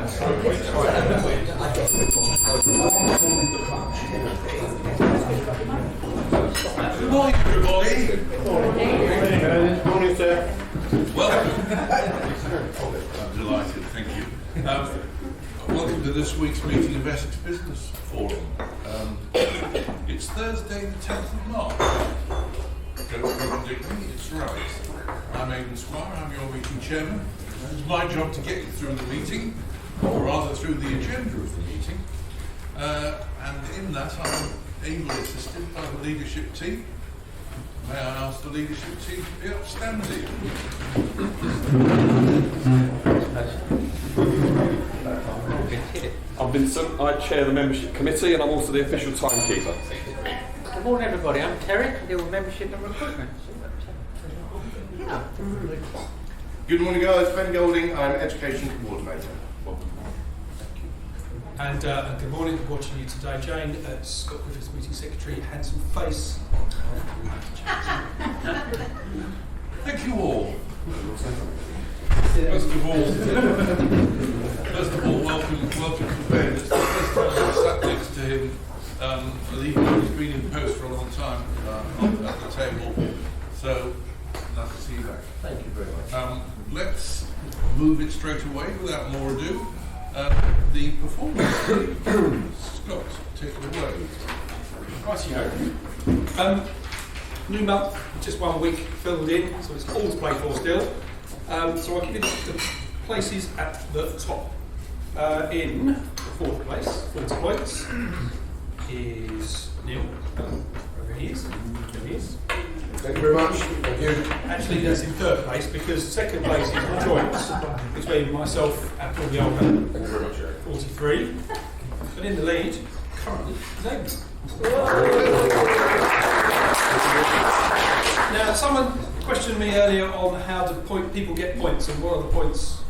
Good morning, everybody. Good morning, sir. Welcome. I'm delighted, thank you. Welcome to this week's meeting of Essex Business Forum. It's Thursday, the 10th of March. Don't contradict me, it's right. I'm Aidan Squire, I'm your meeting chairman. It's my job to get you through the meeting, or rather through the agenda of the meeting. And in that, I'm ably assisted by the leadership team. May I ask the leadership team to be upstanding? I'm Vincent, I chair the membership committee and I'm also the official timekeeper. Good morning everybody, I'm Terry, I deal with membership and recruitment. Good morning, guys. Ben Golding, I'm Education Coordinator. And good morning, watching you today. Jane, Scott Griffiths, meeting secretary, handsome face. Thank you all. First of all, welcome to Ben. It's the first time I've sat next to him. Even though he's been in post for a long time at the table. So, nice to see you back. Thank you very much. Let's move it straight away without more ado. The performance. Scott, take it away. Rightio. New month, just 1 week filled in, so it's all to play for still. So I'll give you the places at the top. In the fourth place, 40 points, is Neil. Wherever he is. There he is. Thank you very much. Thank you. Actually, that's in third place because second place is the joints between myself and Paul Yolga, Thank you very much, Eric. 43. But in the lead, currently, is Aidan. Now, someone questioned me earlier on how do people get points and what are the points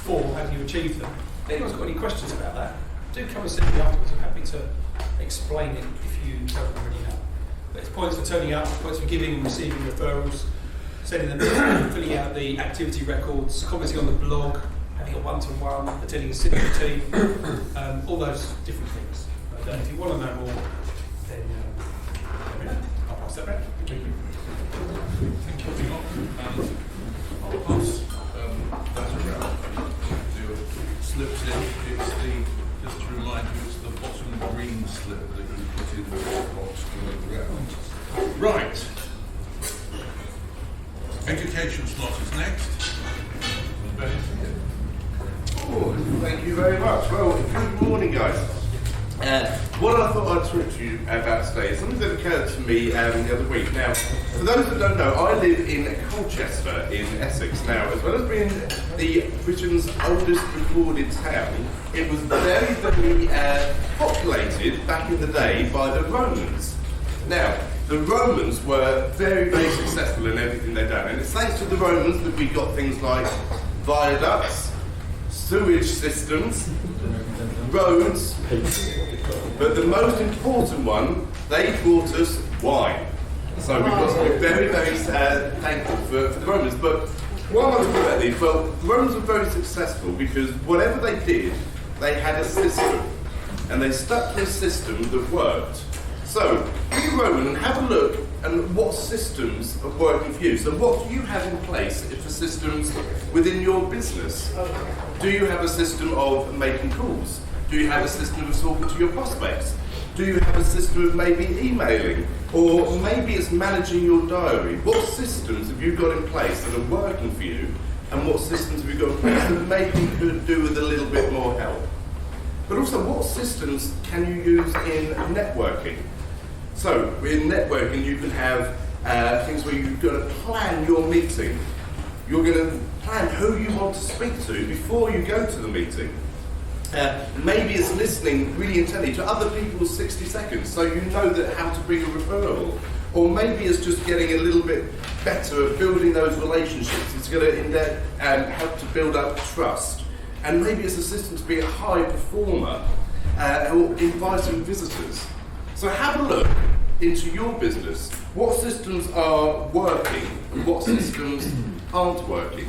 for, how do you achieve them? If anyone's got any questions about that, do come and see me afterwards. I'm happy to explain it if you don't already know. But it's points for turning up, points for giving and receiving referrals, sending them, filling out the activity records, commenting on the blog, having a one-to-one, attending a symphony team, all those different things. But if you want to know more, then let me know. I'll pass that back. Thank you. Thank you, Scott. I'll pass that around. The slips in. Just to remind you, it's the bottom green slip that you put in the box to look around. Right. Education slot is next. Ben is here. Oh, thank you very much. Well, good morning, guys. What I thought I'd talk to you about today is something that occurred to me the other week. Now, for those that don't know, I live in Colchester in Essex. Now, as well as being Britain's oldest recorded town, it was very, very populated back in the day by the Romans. Now, the Romans were very, very successful in everything they'd done, and it's thanks to the Romans that we got things like viaducts, sewage systems, roads, but the most important one, they brought us wine. So we've got to be very, very thankful for the Romans. But what I want to talk about these, well, the Romans were very successful because whatever they did, they had a system. And they stuck to a system that worked. So, be Roman and have a look at what systems are working for you. So what do you have in place for systems within your business? Do you have a system of making calls? Do you have a system of talking to your prospects? Do you have a system of maybe emailing? Or maybe it's managing your diary. What systems have you got in place that are working for you? And what systems have you got in place that maybe could do with a little bit more help? But also, what systems can you use in networking? So, in networking, you can have things where you're going to plan your meeting. You're going to plan who you want to speak to before you go to the meeting. Maybe it's listening really intently to other people's 60 seconds so you know that how to bring a referral. Or maybe it's just getting a little bit better at building those relationships. It's going to help to build up trust. And maybe it's a system to be a high performer or inviting visitors. So have a look into your business. What systems are working and what systems aren't working?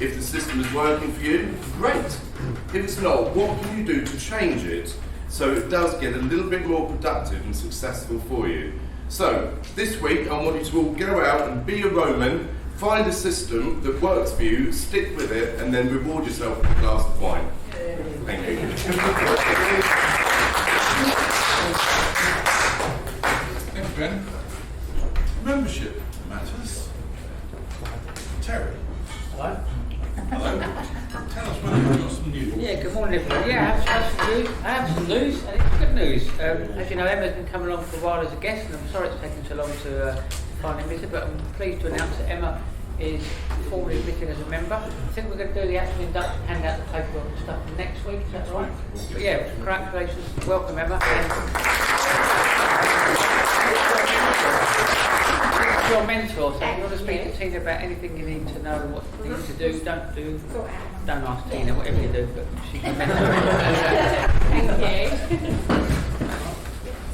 If the system is working for you, great. If it's not, what can you do to change it so it does get a little bit more productive and successful for you? So, this week I want you to all go out and be a Roman, find a system that works for you, stick with it, and then reward yourself with a glass of wine. Thank you. Thank you, Ben. Membership matters. Terry. Hello? Hello. Tell us whether you've got some news. Yeah, good morning everybody. Yeah, I have some news, and it's good news. As you know, Emma's been coming along for a while as a guest, and I'm sorry it's taken so long to finally visit, but I'm pleased to announce that Emma is formally admitted as a member. I think we're going to do the actual induction, hand out the paperwork and stuff next week, is that right? But yeah, congratulations, welcome Emma. Your mentor, so if you want to speak to Tina about anything you need to know, what you need to do, don't ask Tina, whatever you do, but she can mentor you. Thank you.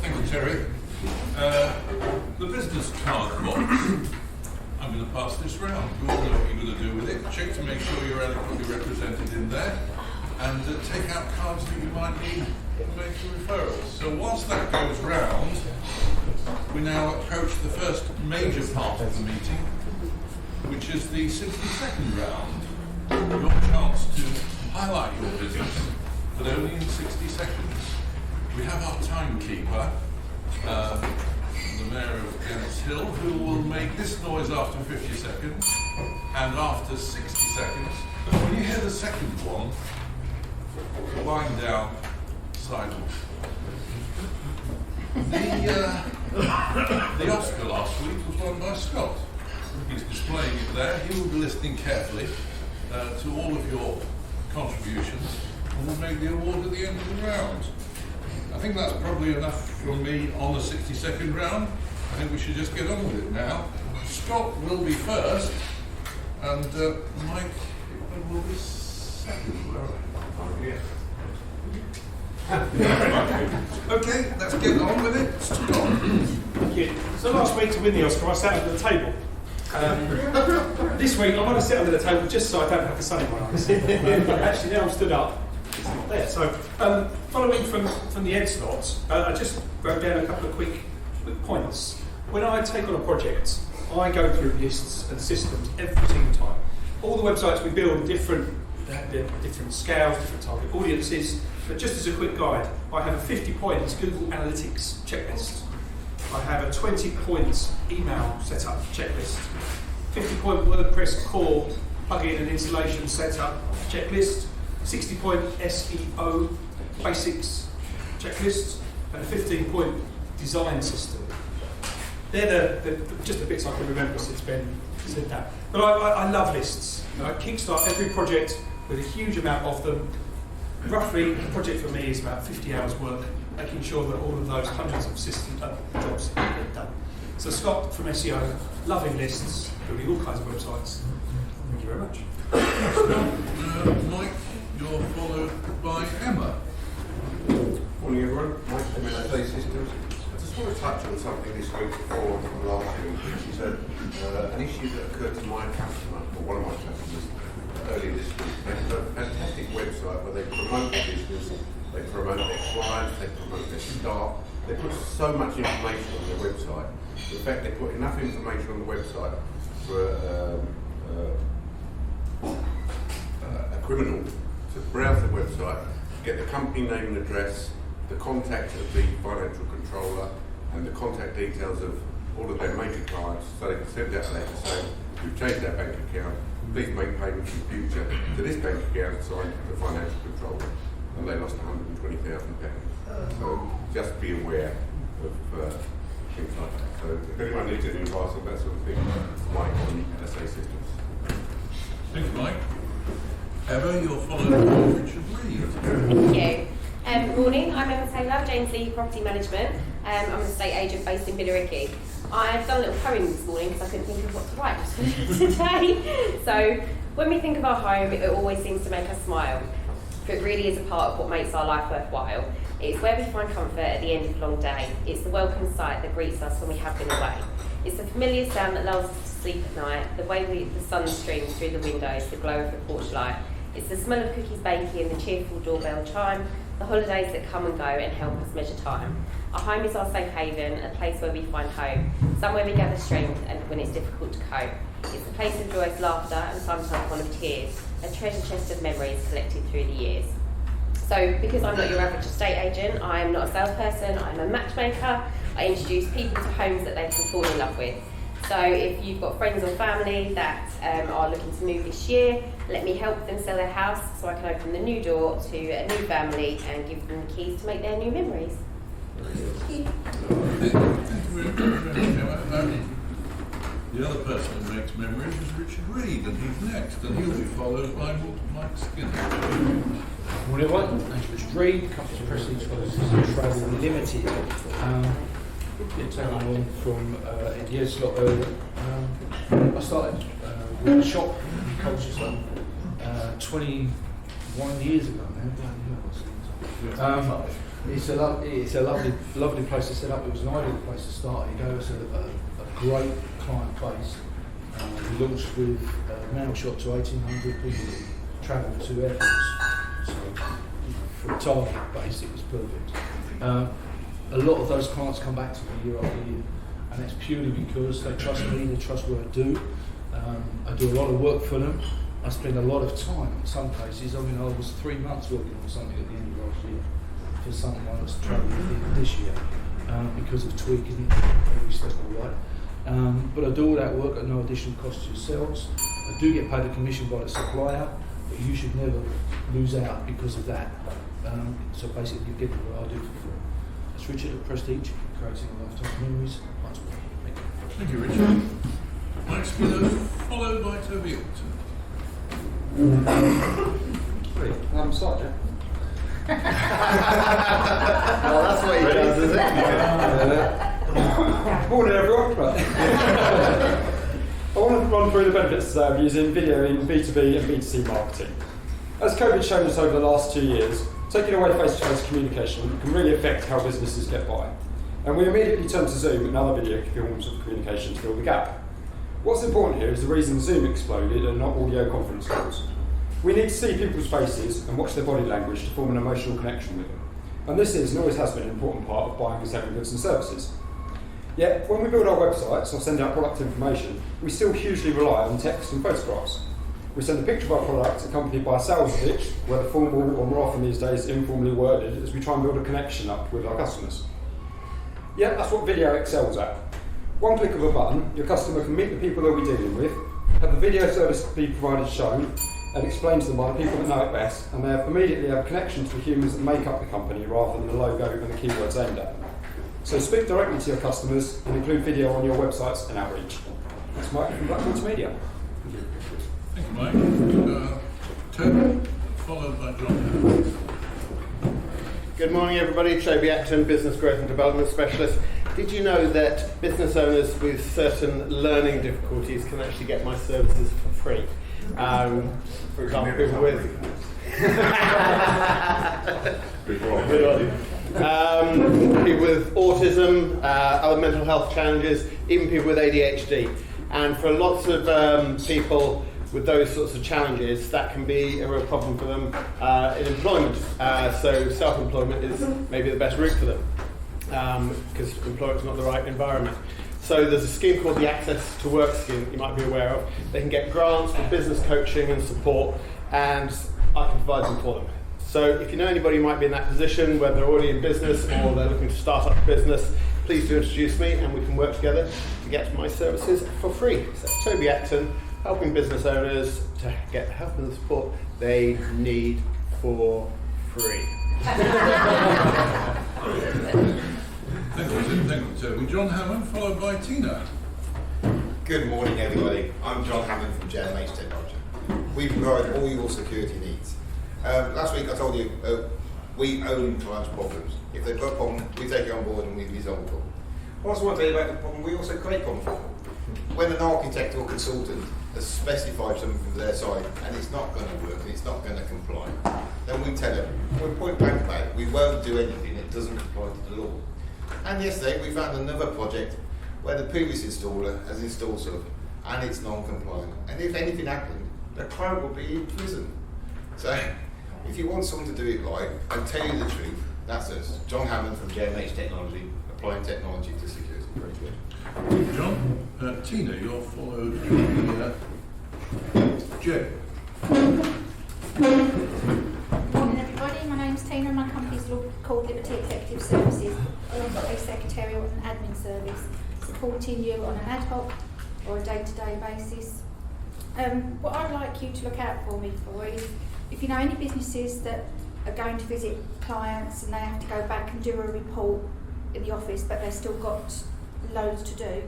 Thank you, Terry. The business card box. I'm going to pass this round. You all know what you're going to do with it. Check to make sure you're adequately represented in there, and take out cards that you might need to make your referrals. So whilst that goes round, we now approach the first major part of the meeting, which is the 60-second round. Your chance to highlight your business, but only in 60 seconds. We have our timekeeper, the Mayor of Gants Hill, who will make this noise after 50 seconds and after 60 seconds. When you hear the second one, wind down silence. The Oscar last week was won by Scott. He's displaying it there. He will be listening carefully to all of your contributions and will make the award at the end of the round. I think that's probably enough from me on the 60-second round. I think we should just get on with it now. Scott will be first, and Mike will be second. Okay, let's get on with it. Scott. Thank you. So last week to win the Oscar, I sat under the table. This week I want to sit under the table just so I don't have the sun in my eyes. But actually now I'm stood up, it's not there. So following from the Ed slot, I just wrote down a couple of quick points. When I take on a project, I go through lists and systems every single time. All the websites we build are different, they're different scales, different target audiences. But just as a quick guide, I have a 50 points Google Analytics checklist. I have a 20 points email setup checklist. 50 point WordPress core plugin and installation setup checklist. 60 point SEO basics checklist. And a 15 point design system. They're just the bits I can remember since Ben said that. But I love lists. I kickstart every project with a huge amount of them. Roughly, the project for me is about 50 hours work, making sure that all of those hundreds of system jobs get done. So Scott from SEO, loving lists, building all kinds of websites. Thank you very much. Mike, you're followed by Emma. Morning everyone, Mike from MSA Systems. I just want to touch on something this week before from last week, which is an issue that occurred to my customer, or one of my customers, earlier this week. They have a fantastic website where they promote their business, they promote their clients, they promote their staff. They put so much information on their website. In fact, they put enough information on the website for a criminal to browse the website, get the company name and address, the contact of the financial controller, and the contact details of all of their major clients, so they can send out a letter saying, we've changed our bank account, please make payments in future to this bank account signed the financial controller. And they lost £120,000. So just be aware of things like that. So if anyone needs any advice on that sort of thing, Mike on SA Systems. Thank you, Mike. Emma, you're followed by Richard Reed. Thank you. Morning, I'm Emma Taylor, James Lee Property Management. I'm an estate agent based in Billericay. I've done a little poem this morning because I couldn't think of what to write today. So when we think of our home, it always seems to make us smile. It really is a part of what makes our life worthwhile. It's where we find comfort at the end of a long day. It's the welcome sight that greets us when we have been away. It's a familiar sound that allows us to sleep at night, the way the sun streams through the windows, the glow of the porch light. It's the smell of cookies baking and the cheerful doorbell chime, the holidays that come and go and help us measure time. Our home is our safe haven, a place where we find home, somewhere we gather strength and when it's difficult to cope. It's a place of joyous laughter and sometimes one of tears, a treasure chest of memories collected through the years. So, because I'm not your average estate agent, I am not a salesperson, I'm a matchmaker. I introduce people to homes that they can fall in love with. So if you've got friends or family that are looking to move this year, let me help them sell their house so I can open the new door to a new family and give them the keys to make their new memories. Thank you very much. The other person who makes memories is Richard Reed, and he's next, and he'll be followed by Mike Skinner. Morning everyone, my name's Richard Reed, company Prestige Travel Limited. Been taken on from India's a lot earlier. I started with a shop in Colchester 21 years ago now. It's a lovely place to set up. It was an ideal place to start. It gave us a great client base. We launched with mail shot to 1,800 people that travelled to airports. So for a target base, it was perfect. A lot of those clients come back to me year after year, and that's purely because they trust me, they trust what I do. I do a lot of work for them. I spend a lot of time in some cases. I mean, I was 3 months working on something at the end of last year for someone that's travelling at the end of this year because of tweaking every step of the way. But I do all that work at no additional cost to yourselves. I do get paid a commission by the supplier, but you should never lose out because of that. So basically, you get what I do for free. That's Richard at Prestige, creating a lifetime of memories. Much more. Thank you, Richard. Mike Skinner, followed by Toby Upton. I'm sorry, Jack. Well, that's what he does, is it? Morning everyone. Right. I want to run through the benefits today of using video in B2B and B2C marketing. As COVID's shown us over the last 2 years, taking away face-to-face communication can really affect how businesses get by. And we immediately turn to Zoom and other video forms of communication to fill the gap. What's important here is the reason Zoom exploded and not audio conference calls. We need to see people's faces and watch their body language to form an emotional connection with them. And this is and always has been an important part of buying and selling goods and services. Yet, when we build our websites or send out product information, we still hugely rely on text and photographs. We send a picture of our product accompanied by a sales pitch, whether formal or more often these days informally worded, as we try and build a connection up with our customers. Yet, that's what video excels at. One click of a button, your customer can meet the people they'll be dealing with, have the video service be provided shown, and explained to them by the people that know it best, and they immediately have a connection to the humans that make up the company rather than the logo and the keywords aimed at. So speak directly to your customers and include video on your websites and outreach. That's Mike from Black Multimedia. Thank you, Mike. Toby, followed by John. Good morning, everybody. Toby Acton, Business Growth and Development Specialist. Did you know that business owners with certain learning difficulties can actually get my services for free? For example, people with people with autism, other mental health challenges, even people with ADHD. And for lots of people with those sorts of challenges, that can be a real problem for them in employment. So self-employment is maybe the best route for them because employment's not the right environment. So there's a scheme called the Access to Work scheme that you might be aware of. They can get grants for business coaching and support, and I can provide them for them. So if you know anybody who might be in that position, whether they're already in business or they're looking to start up a business, please do introduce me and we can work together to get my services for free. So Toby Acton, helping business owners to get the help and the support they need for free. Thank you, Toby. John Hammond, followed by Tina. Good morning, everybody. I'm John Hammond from JMH Technology. We provide all your security needs. Last week I told you we own clients' problems. If they've got a problem, we take it on board and we resolve the problem. I also want to tell you about the problem we also create problems for. When an architect or consultant has specified something from their side and it's not going to work and it's not going to comply, then we tell them, we're point blank about it, we won't do anything that doesn't comply to the law. And yesterday we found another project where the previous installer has installed stuff and it's non-compliant. And if anything happened, the client will be in prison. So if you want someone to do it right and tell you the truth, that's us. John Hammond from JMH Technology, applying technology to security. Very good. John, Tina, you're followed by Jay. Morning everybody, my name's Tina and my company's called Liberty Executive Services. I offer a secretarial and admin service supporting you on an ad hoc or a day-to-day basis. What I'd like you to look out for me for is if you know any businesses that are going to visit clients and they have to go back and do a report in the office but they've still got loads to do.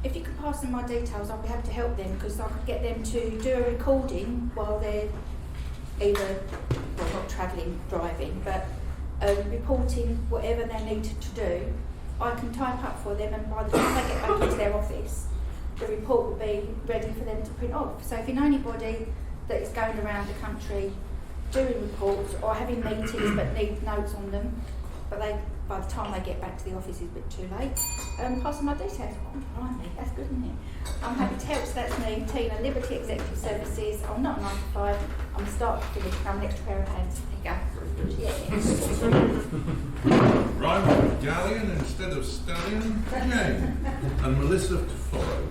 If you could pass them my details, I'll be happy to help them because I could get them to do a recording while they're either, well, not travelling, driving, but reporting whatever they need to do. I can type up for them, and by the time they get back into their office, the report will be ready for them to print off. So if you know anybody that is going around the country doing reports or having meetings but need notes on them, but they, by the time they get back to the office is a bit too late, pass them my details. Oh, blimey, that's good, isn't it? I'm happy to help, so that's me, Tina, Liberty Executive Services. I'm not a 9 to 5, I'm a start to finish, I'm an extra pair of hands. There you go. Yeah. Rhyme with Galleon instead of Stallion, Jane. And Melissa to follow.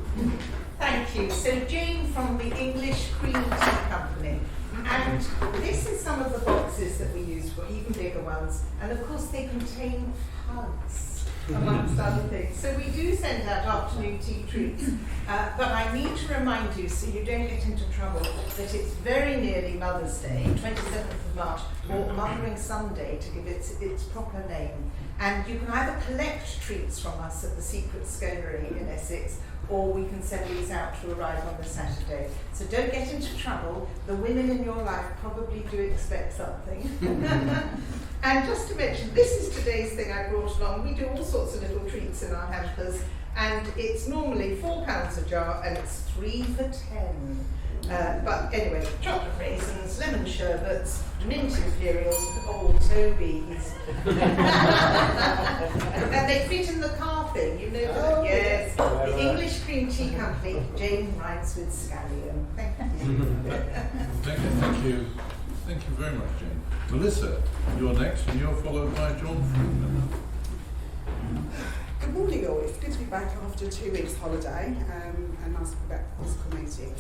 Thank you. So Jane from the English Cream Tea Company. And this is some of the boxes that we use for even bigger ones. And of course they contain hugs, amongst other things. So we do send out afternoon tea treats. But I need to remind you, so you don't get into trouble, that it's very nearly Mother's Day, 27th of March, or Mothering Sunday to give it its proper name. And you can either collect treats from us at the Secret Sconery in Essex, or we can send these out to arrive on the Saturday. So don't get into trouble. The women in your life probably do expect something. And just to mention, this is today's thing I brought along. We do all sorts of little treats in our hampers, and it's normally £4 a jar, and it's 3 for 10. But anyway, chocolate raisins, lemon sherbets, mint imperials, old Toby's. And they fit in the car thing, you know that? Yes. The English Cream Tea Company, Jane rhymes with scallion. Thank you. Thank you. Thank you very much, Jane. Melissa, you're next, and you're followed by John Freeman. Good morning all, it's good to be back after 2 weeks holiday and nice to be back for physical meetings.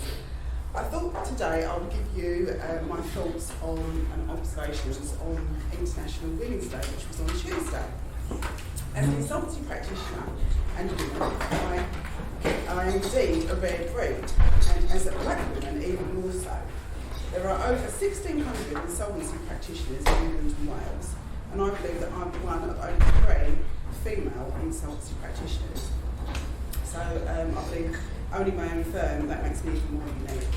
I thought today I would give you my thoughts on and observations on International Women's Day, which was on Tuesday. As an insolvency practitioner and a woman, I am indeed a rare breed, and as a black woman even more so. There are over 1,600 insolvency practitioners in England and Wales, and I believe that I'm one of only 3 female insolvency practitioners. So I believe only my own firm, that makes me even more unique.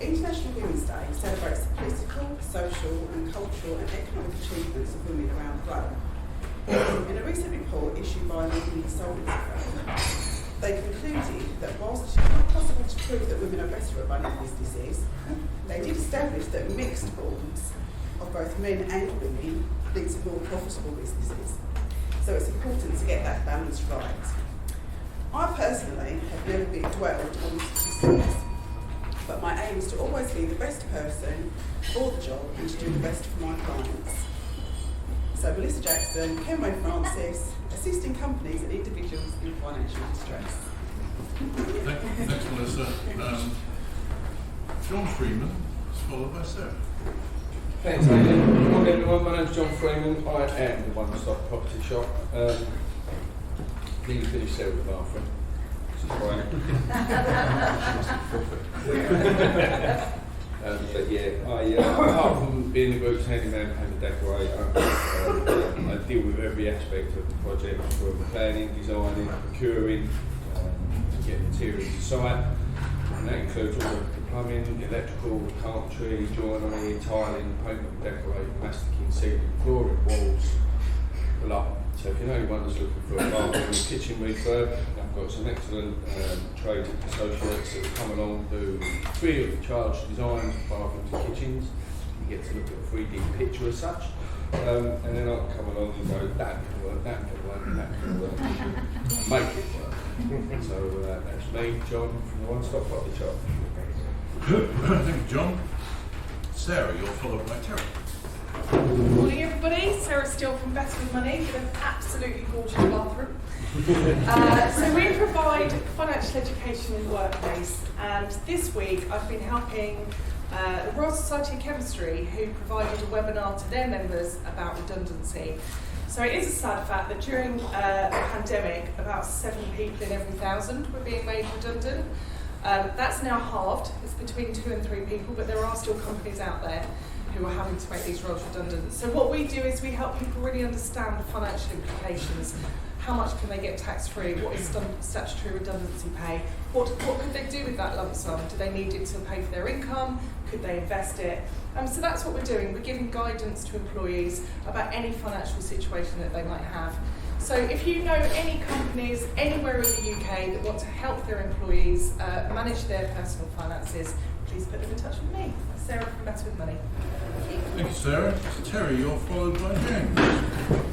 International Women's Day celebrates the political, social and cultural and economic achievements of women around the globe. In a recent report issued by the Insolvency Firm, they concluded that whilst it is not possible to prove that women are better at running businesses, they did establish that mixed boards of both men and women lead to more profitable businesses. So it's important to get that balance right. I personally have never been dwelled on statistics, but my aim is to always be the best person for the job and to do the best for my clients. So Melissa Jackson, Kenway Francis, assisting companies and individuals in financial distress. Thanks, Melissa. John Freeman, followed by Sarah. Thanks, Andy. Good morning, everyone. My name's John Freeman. I am the one-stop property shop. Nearly finished there with the bathroom. But yeah, apart from being the group's handyman and the decorator, I deal with every aspect of the project, from planning, designing, procuring, getting materials to site, and that includes all the plumbing, electrical, carpentry, joinery, tiling, painting, decorating, masticing, sealing, flooring, walls, a lot. So if you know anyone that's looking for a bathroom and kitchen refurb, I've got some excellent trade associates that come along, do free of charge designs for bathrooms and kitchens. You get to look at a 3D picture as such. And then I can come along and go, that can work, and that can work. make it work. So that's me, John, from the One Stop Property Shop. Thank you, John. Sarah, you're followed by Terry. Good morning, everybody. Sarah Steele from Better With Money with an absolutely gorgeous bathroom. So we provide financial education in the workplace, and this week I've been helping the Royal Society of Chemistry, who provided a webinar to their members about redundancy. So it is a sad fact that during the pandemic, about 7 people in every 1,000 were being made redundant. That's now halved. It's between 2 and 3 people, but there are still companies out there who are having to make these roles redundant. So what we do is we help people really understand the financial implications. How much can they get tax-free? What is statutory redundancy pay? What could they do with that lump sum? Do they need it to pay for their income? Could they invest it? So that's what we're doing. We're giving guidance to employees about any financial situation that they might have. So if you know any companies anywhere in the UK that want to help their employees manage their personal finances, please put them in touch with me. That's Sarah from Better With Money. Thank you, Sarah. Terry, you're followed by James.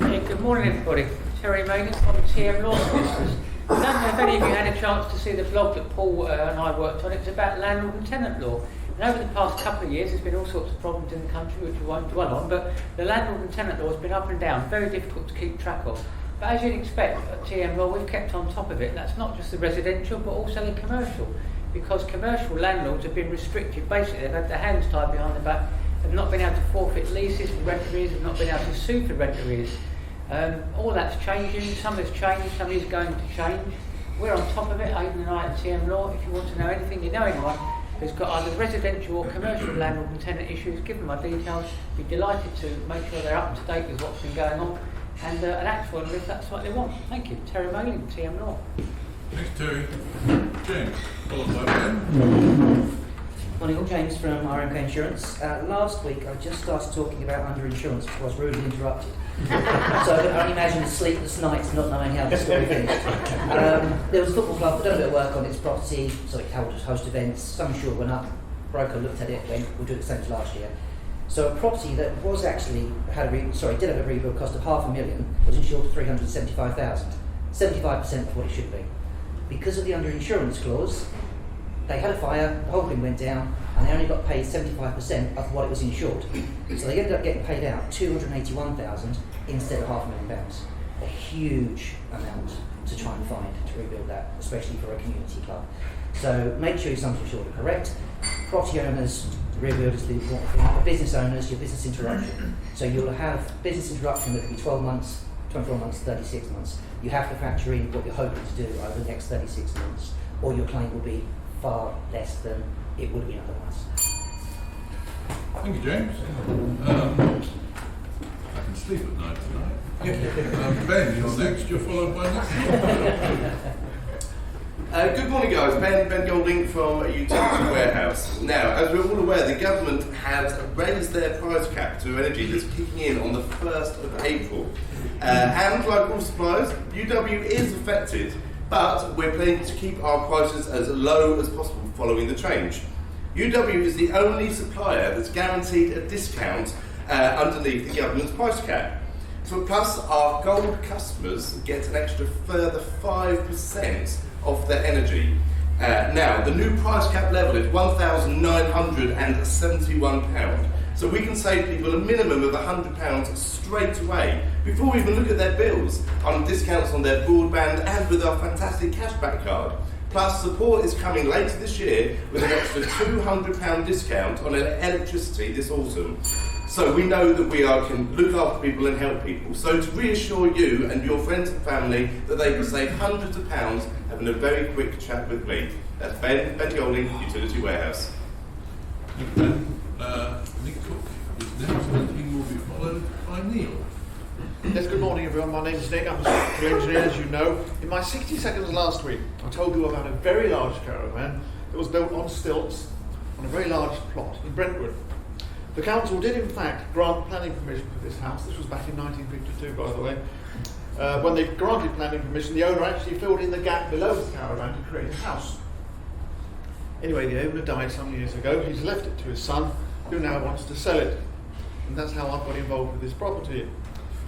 Yeah, good morning, everybody. Terry Megan from TM Law Solicitors. I don't know if any of you had a chance to see the blog that Paul and I worked on. It's about landlord and tenant law. And over the past couple of years, there's been all sorts of problems in the country, which we won't dwell on, but the landlord and tenant law has been up and down, very difficult to keep track of. But as you'd expect at TM Law, we've kept on top of it. That's not just the residential, but also the commercial, because commercial landlords have been restricted. Basically, they've had their hands tied behind their back, have not been able to forfeit leases for rent arrears, have not been able to sue for rent arrears. All that's changing. Some has changed, some is going to change. We're on top of it, Aidan and I at TM Law. If you want to know anything, you know anyone who's got either residential or commercial landlord and tenant issues, give them my details. Be delighted to make sure they're up to date with what's been going on and act for them if that's what they want. Thank you. Terry Moling, TM Law. Thanks, Terry. James, followed by Ben. Morning, all. James from RMK Insurance. Last week I just started talking about underinsurance before I was rudely interrupted. So I can only imagine sleepless nights not knowing how the story finished. There was a football club that done a bit of work on its property, so it held host events. Some insured went up, broker looked at it, went, we'll do it the same as last year. So a property that was actually did have a rebuild cost of $500,000 was insured for $375,000, 75% of what it should be. Because of the underinsurance clause, they had a fire, the whole thing went down, and they only got paid 75% of what it was insured. So they ended up getting paid out $281,000 instead of £500,000. A huge amount to try and find to rebuild that, especially for a community club. So make sure your sums insured are correct. Property owners, the rebuild is the important thing. For business owners, your business interruption. So you'll have business interruption that could be 12 months, 24 months, 36 months. You have to factor in what you're hoping to do over the next 36 months, or your claim will be far less than it would have been otherwise. Thank you, James. I can sleep at night tonight. Ben, you're next. You're followed by Nick. Good morning, guys. Ben Golding from Utility Warehouse. Now, as we're all aware, the government has raised their price cap to energy that's kicking in on the 1st of April. And like all suppliers, UW is affected, but we're planning to keep our prices as low as possible following the change. UW is the only supplier that's guaranteed a discount underneath the government's price cap. So plus, our gold customers get an extra further 5% off their energy. Now, the new price cap level is £1,971. So we can save people a minimum of £100 straight away before we even look at their bills on discounts on their broadband and with our fantastic cashback card. Plus, support is coming later this year with an extra £200 discount on electricity this autumn. So we know that we can look after people and help people. So to reassure you and your friends and family that they can save hundreds of pounds having a very quick chat with me. That's Ben Golding, Utility Warehouse. Thank you, Ben. Nick Cook is next, and he will be followed by Neil. Yes, good morning everyone. My name is Nick. I'm a structural engineer, as you know. In my 60 seconds last week, I told you about a very large caravan that was built on stilts on a very large plot in Brentwood. The council did in fact grant planning permission for this house. This was back in 1952, by the way. When they granted planning permission, the owner actually filled in the gap below the caravan to create a house. Anyway, the owner died some years ago. He's left it to his son, who now wants to sell it. And that's how I've got involved with this property.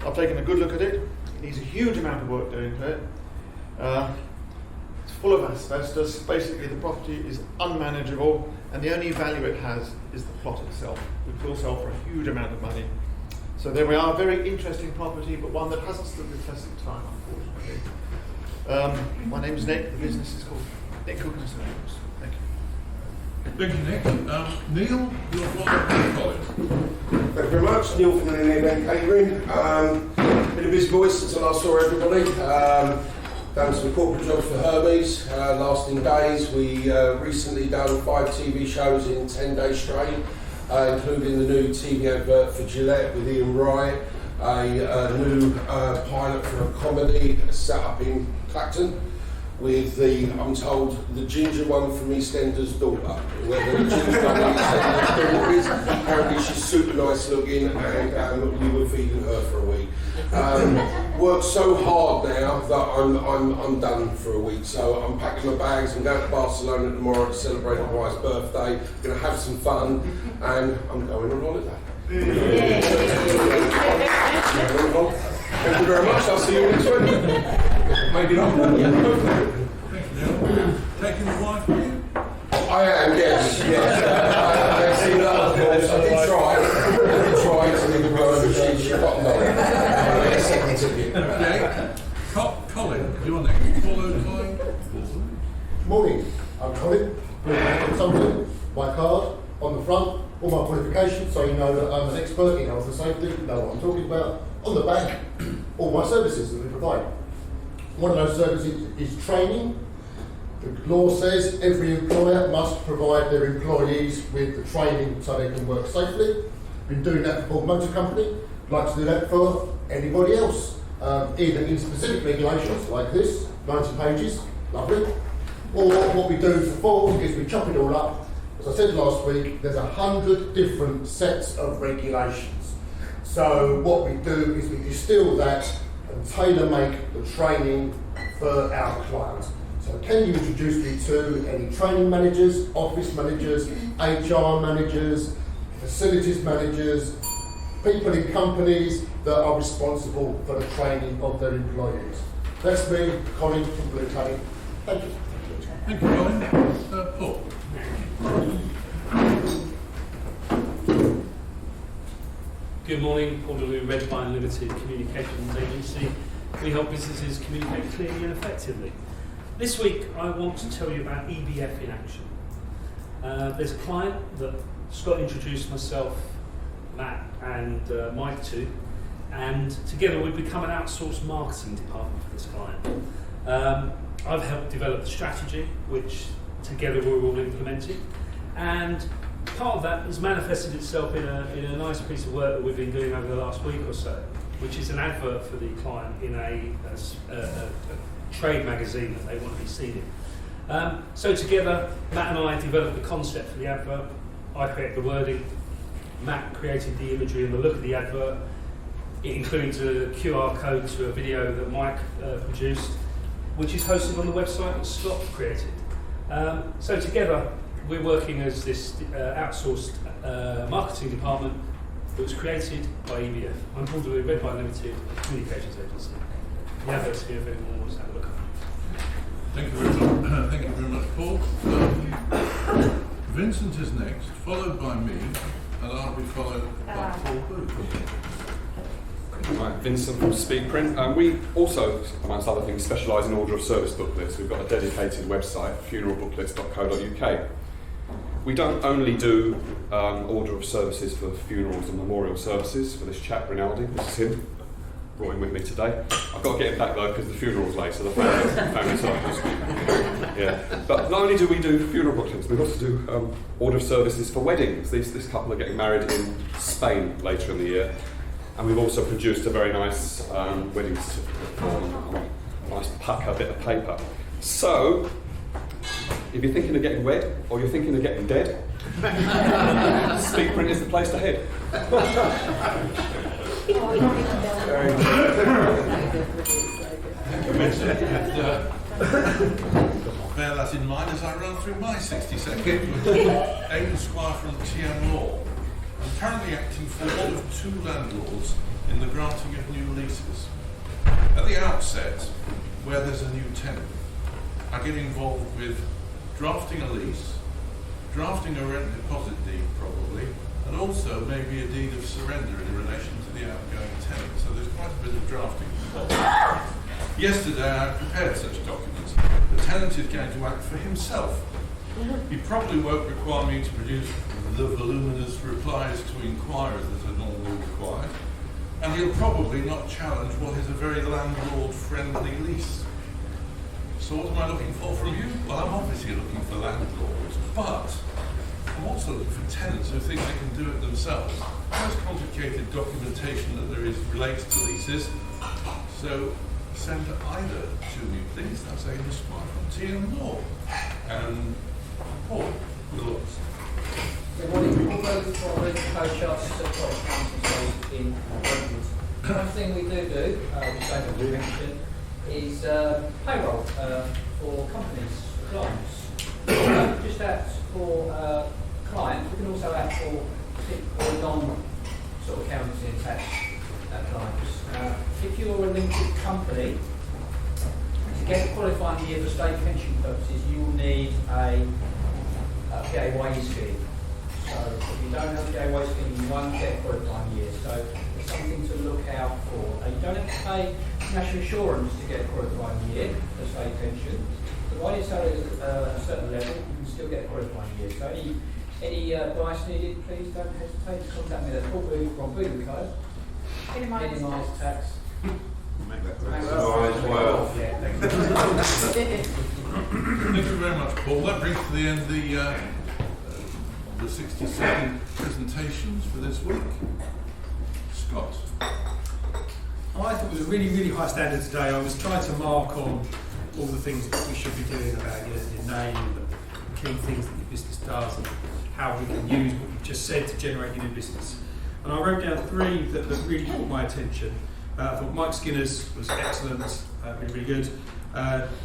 I've taken a good look at it. It needs a huge amount of work doing to it. It's full of asbestos. Basically, the property is unmanageable, and the only value it has is the plot itself, which will sell for a huge amount of money. So there we are, a very interesting property, but one that hasn't stood the test of time, unfortunately. My name's Nick. The business is called Nick Cook and Solutions. Thank you. Thank you, Nick. Neil, you're followed by Colin. Thank you very much. Neil from the Event Catering. Been a busy boy since I last saw everybody. Done some corporate jobs for Hermes, lasting days. We recently done 5 TV shows in 10 days straight, including the new TV advert for Gillette with Ian Wright, a new pilot for a comedy set up in Clacton with the, I'm told, the ginger one from EastEnders' daughter. Whether the ginger one from EastEnders' daughter is, apparently she's super nice looking, and we were feeding her for a week. Worked so hard now that I'm done for a week, so I'm packing my bags. I'm going to Barcelona tomorrow to celebrate my wife's birthday. Going to have some fun, and I'm going on holiday. Thank you very much. I'll see you next week. Maybe not. Thank you, Neil. Taking the wife with you? I am, yes. I see that, of course. I did try to leave her over, she got on. Second ticket. Okay. Colin, you're next, followed by... Morning, I'm Colin, consultant, my card on the front, all my qualifications, so you know that I'm an expert in health and safety, know what I'm talking about. On the back, all my services that we provide. One of those services is training. The law says every employer must provide their employees with the training so they can work safely. Been doing that for Ford Motor Company. Like to do that for anybody else, either in specific regulations like this, 90 pages, lovely, or what we do for Ford is we chop it all up. As I said last week, there's 100 different sets of regulations. So what we do is we distill that and tailor-make the training for our clients. So can you introduce me to any training managers, office managers, HR managers, facilities managers, people in companies that are responsible for the training of their employees? That's me, Colin from Blue Cutting. Thank you. Thank you, Colin. Paul. Good morning, Paul DeLue, Red Vine Limited Communications Agency. We help businesses communicate clearly and effectively. This week I want to tell you about EBF in action. There's a client that Scott introduced myself, Matt and Mike to, and together we've become an outsourced marketing department for this client. I've helped develop the strategy, which together we're all implementing, and part of that has manifested itself in a nice piece of work that we've been doing over the last week or so, which is an advert for the client in a trade magazine that they want to be seen in. So together, Matt and I developed the concept for the advert. I created the wording, Matt created the imagery and the look of the advert. It includes a QR code to a video that Mike produced, which is hosted on the website that Scott created. So together, we're working as this outsourced marketing department that was created by EBF. I'm Paul DeLue, Red Vine Limited Communications Agency. The advert's here if anyone wants to have a look at it. Thank you very much. Thank you very much, Paul. Vincent is next, followed by me, and I'll be followed by Paul Booth. Right, Vincent from Speakprint. We also, amongst other things, specialise in order of service booklets. We've got a dedicated website, funeralbooklets.co.uk. We don't only do order of services for funerals and memorial services for this chap, Rinaldi. This is him. Brought him with me today. I've got to get him back though because the funeral's late, so the family's not. Yeah. But not only do we do funeral booklets, we also do order of services for weddings. This couple are getting married in Spain later in the year, and we've also produced a very nice wedding certificate form, a nice pucker bit of paper. So, if you're thinking of getting wed or you're thinking of getting dead, Speakprint is the place to head. Bear that in mind as I run through my 60 seconds with Aidan Squire from TM Law. I'm currently acting for one of 2 landlords in the granting of new leases. At the outset, where there's a new tenant. I get involved with drafting a lease, drafting a rent deposit deed probably, and also maybe a deed of surrender in relation to the outgoing tenant. So there's quite a bit of drafting involved. Yesterday I prepared such documents. The tenant is going to act for himself. He probably won't require me to produce the voluminous replies to inquiries that are normally required, and he'll probably not challenge what is a very landlord-friendly lease. So what am I looking for from you? Well, I'm obviously looking for landlords, but I'm also looking for tenants who think they can do it themselves. The most complicated documentation that there is relates to leases, so send either to me, please. That's Amy Squire from TM Law. And Paul, good luck. Good morning. All those from the co-charts certified accountants in Brentwood. One thing we do, which David will mention, is payroll for companies, for clients. We don't just act for clients, we can also act for non-sort of accountancy and tax clients. If you're a limited company, to get qualifying year for state pension purposes, you will need a PAYE scheme. So if you don't have a PAYE scheme, you won't get a qualifying year. So it's something to look out for. You don't have to pay national insurance to get a qualifying year for state pension. Provided your salary is at a certain level, you can still get a qualifying year. So any advice needed, please don't hesitate to contact me at Paul Booth from Booth & Co. Minimise tax. Make that well. Yeah, thank you very much, Paul. That brings to the end the 60-second presentations for this week. Scott. I thought it was a really, really high standard today. I was trying to mark on all the things that we should be doing about your name, the key things that your business does, and how we can use what you've just said to generate your new business. And I wrote down 3 that really caught my attention. I thought Mike Skinner's was excellent, really, really good.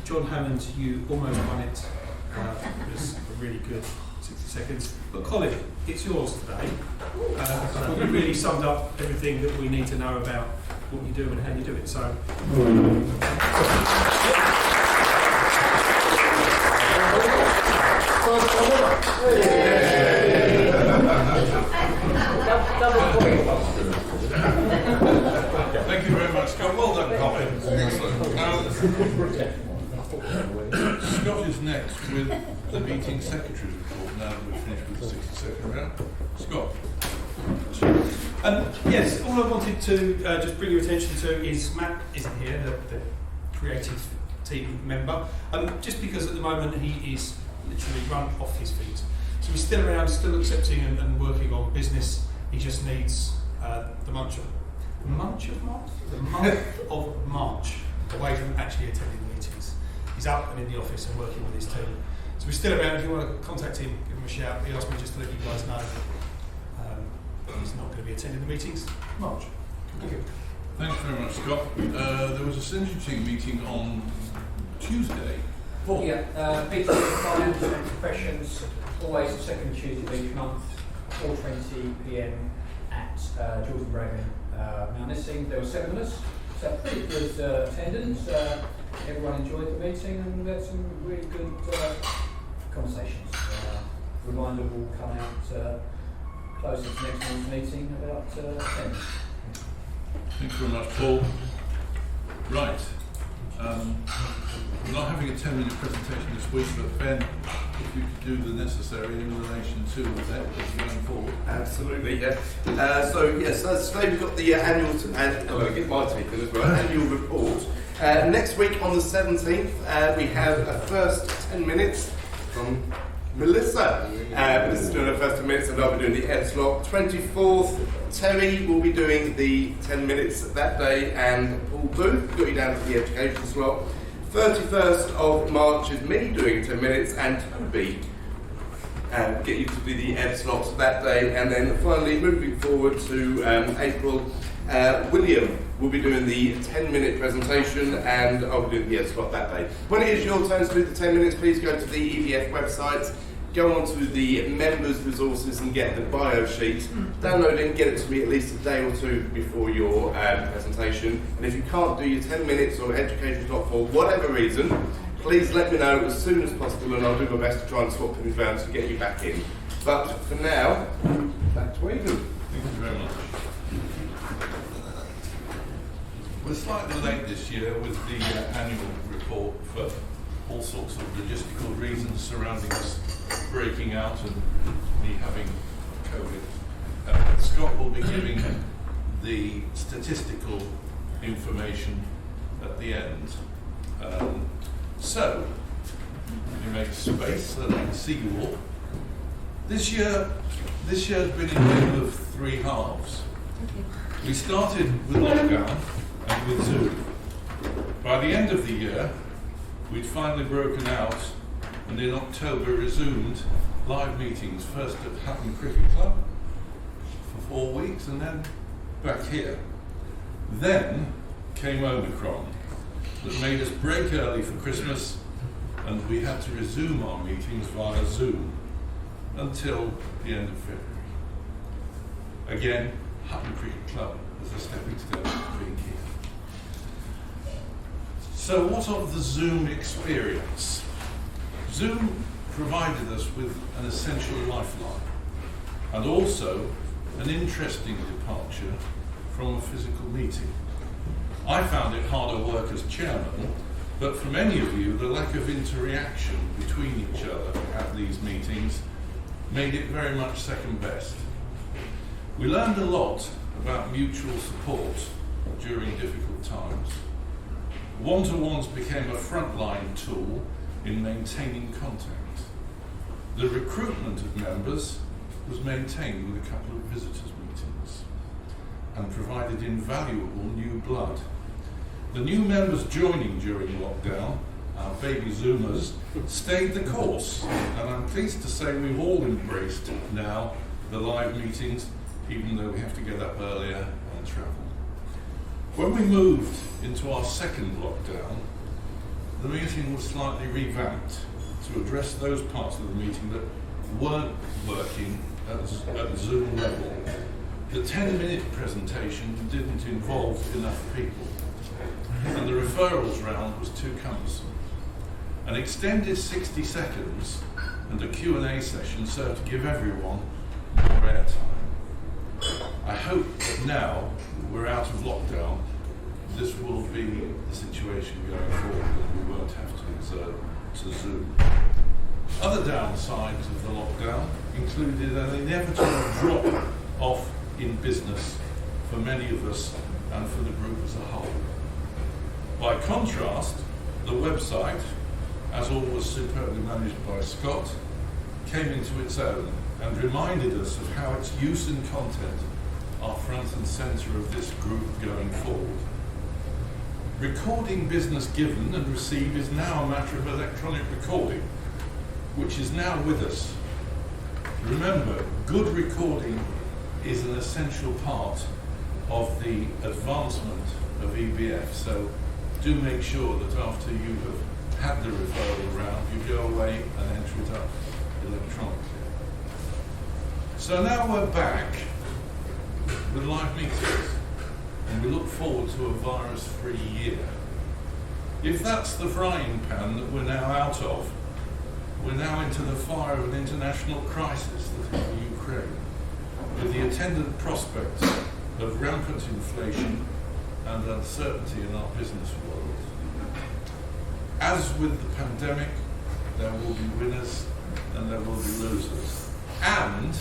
John Hammond, you almost won it. It was a really good 60 seconds. But Colin, it's yours today. I thought you really summed up everything that we need to know about what you do and how you do it. So. Thank you very much, Scott. Well done, Colin. Excellent. Scott is next with the meeting secretary's report now that we've finished with the 60-second round. Scott. Yes, all I wanted to just bring your attention to is Matt isn't here, the creative team member, just because at the moment he is literally run off his feet. So he's still around, still accepting and working on business. He just needs the month of March away from actually attending the meetings. He's up and in the office and working with his team. So he's still around. If you want to contact him, give him a shout. He asked me just to let you guys know he's not going to be attending the meetings in March. Thank you. Thanks very much, Scott. There was a synergy meeting on Tuesday. Paul. Yeah, Peter Finance and Professions, always the second Tuesday of each month, 4:20 p.m. at Jordan Bragan. Now this thing, there were 7 of us, so pretty good attendance. Everyone enjoyed the meeting and we had some really good conversations. Reminder will come out closer to next month's meeting about 10. Thank you very much, Paul. Right. We're not having a 10-minute presentation this week, but Ben, if you could do the necessary in relation to that going forward. Absolutely, yeah. So today we've got the annual report. Next week on the 17th, we have a first 10 minutes from Melissa. Melissa's doing her first 10 minutes and I'll be doing the Ed slot. 24th, Terry will be doing the 10 minutes that day, and Paul Booth, got you down to the education slot. 31st of March is me doing 10 minutes, and Toby get you to do the Ed slot that day. And then finally, moving forward to April, William will be doing the 10-minute presentation, and I'll be doing the Ed slot that day. When it is your turn to do the 10 minutes, please go to the EBF website go onto the members' resources and get the bio sheet, download it and get it to me at least a day or two before your presentation. And if you can't do your 10 minutes or education's not for whatever reason, please let me know as soon as possible and I'll do my best to try and swap things around to get you back in. But for now, back to Aidan. Thank you very much. We're slightly late this year with the annual report for all sorts of logistical reasons surrounding us breaking out and me having COVID. Scott will be giving the statistical information at the end. So, you make space so that I can see you all. This year's been in the middle of 3 halves. We started with lockdown and with Zoom. By the end of the year, we'd finally broken out and in October resumed live meetings, first at Hatton Cricket Club for 4 weeks and then back here. Then came Omicron that made us break early for Christmas and we had to resume our meetings via Zoom until the end of February. Again, Hatton Cricket Club as a stepping stone to being here. So what of the Zoom experience? Zoom provided us with an essential lifeline and also an interesting departure from a physical meeting. I found it harder work as chairman, but for many of you, the lack of interaction between each other at these meetings made it very much second best. We learned a lot about mutual support during difficult times. One-to-ones became a frontline tool in maintaining contact. The recruitment of members was maintained with a couple of visitors' meetings and provided invaluable new blood. The new members joining during lockdown, our baby Zoomers, stayed the course, and I'm pleased to say we've all embraced now the live meetings, even though we have to get up earlier and travel. When we moved into our second lockdown, the meeting was slightly revamped to address those parts of the meeting that weren't working at Zoom level. The 10-minute presentation didn't involve enough people, and the referrals round was too cumbersome. An extended 60 seconds and a Q&A session served to give everyone more airtime. I hope that now we're out of lockdown, this will be the situation going forward and we won't have to resort to Zoom. Other downsides of the lockdown included an inevitable drop off in business for many of us and for the group as a whole. By contrast, the website, as always superbly managed by Scott, came into its own and reminded us of how its use and content are front and centre of this group going forward. Recording business given and received is now a matter of electronic recording, which is now with us. Remember, good recording is an essential part of the advancement of EBF, so do make sure that after you have had the referral round, you go away and enter it up electronically. So now we're back with live meetings, and we look forward to a virus-free year. If that's the frying pan that we're now out of, we're now into the fire of an international crisis that is the Ukraine, with the attendant prospects of rampant inflation and uncertainty in our business world. As with the pandemic, there will be winners and there will be losers. And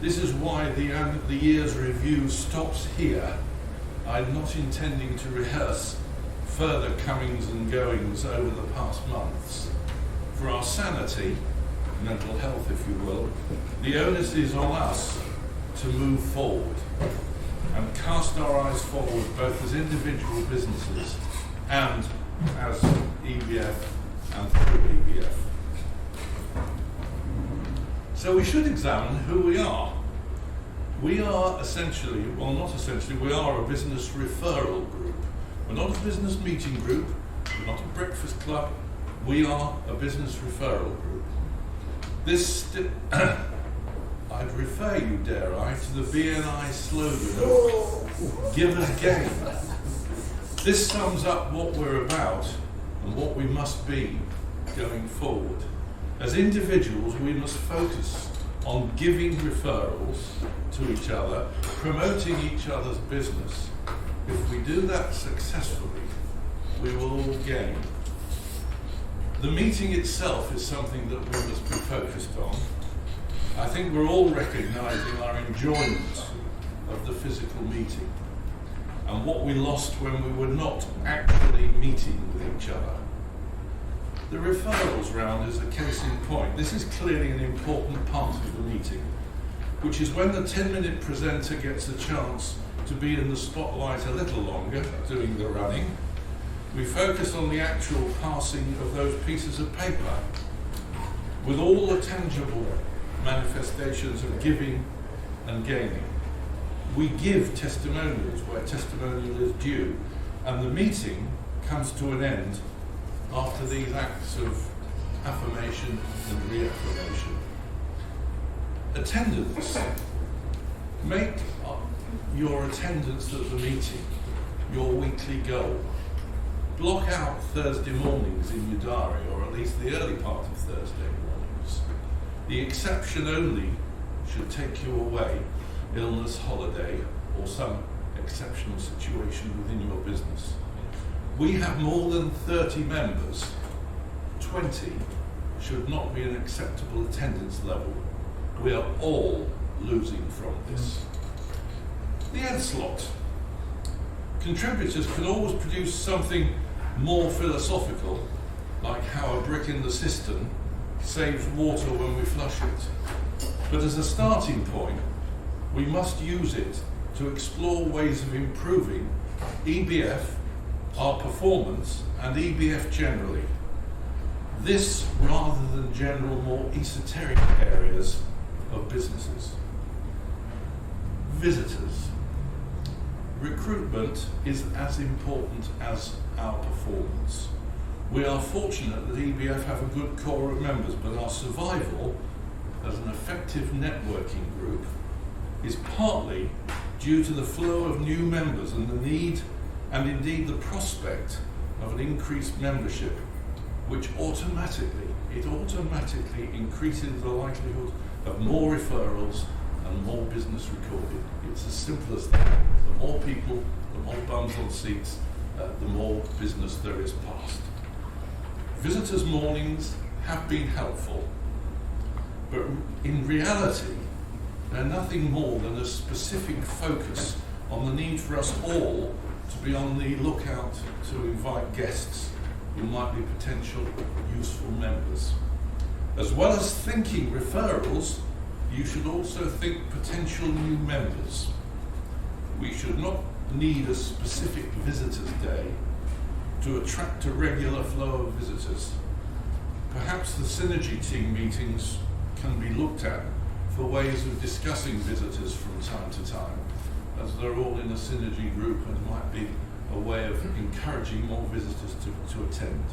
this is why the year's review stops here. I'm not intending to rehearse further comings and goings over the past months. For our sanity, mental health if you will, the onus is on us to move forward and cast our eyes forward both as individual businesses and as EBF and through EBF. So we should examine who we are. We are essentially, well not essentially, we are a business referral group. We're not a business meeting group, we're not a breakfast club, we are a business referral group. I'd refer you, dare I, to the BNI slogan of "Give us gain." This sums up what we're about and what we must be going forward. As individuals, we must focus on giving referrals to each other, promoting each other's business. If we do that successfully, we will all gain. The meeting itself is something that we must be focused on. I think we're all recognising our enjoyment of the physical meeting and what we lost when we were not actually meeting with each other. The referrals round is a case in point. This is clearly an important part of the meeting, which is when the 10-minute presenter gets a chance to be in the spotlight a little longer, doing the running. We focus on the actual passing of those pieces of paper with all the tangible manifestations of giving and gaining. We give testimonials where testimonial is due, and the meeting comes to an end after these acts of affirmation and reaffirmation. Attendance. Make your attendance at the meeting your weekly goal. Block out Thursday mornings in your diary, or at least the early part of Thursday mornings. The exception only should take you away, illness, holiday, or some exceptional situation within your business. We have more than 30 members. 20 should not be an acceptable attendance level. We are all losing from this. The ad slot. Contributors can always produce something more philosophical, like how a brick in the cistern saves water when we flush it. But as a starting point, we must use it to explore ways of improving EBF, our performance, and EBF generally. This rather than general, more esoteric areas of businesses. Visitors. Recruitment is as important as our performance. We are fortunate that EBF have a good core of members, but our survival as an effective networking group is partly due to the flow of new members and the need and indeed the prospect of an increased membership, which automatically increases the likelihood of more referrals and more business recorded. It's as simple as that. The more people, the more bums on seats, the more business there is passed. Visitors' mornings have been helpful, but in reality, they're nothing more than a specific focus on the need for us all to be on the lookout to invite guests who might be potential useful members. As well as thinking referrals, you should also think potential new members. We should not need a specific visitors day to attract a regular flow of visitors. Perhaps the synergy team meetings can be looked at for ways of discussing visitors from time to time, as they're all in a synergy group and might be a way of encouraging more visitors to attend.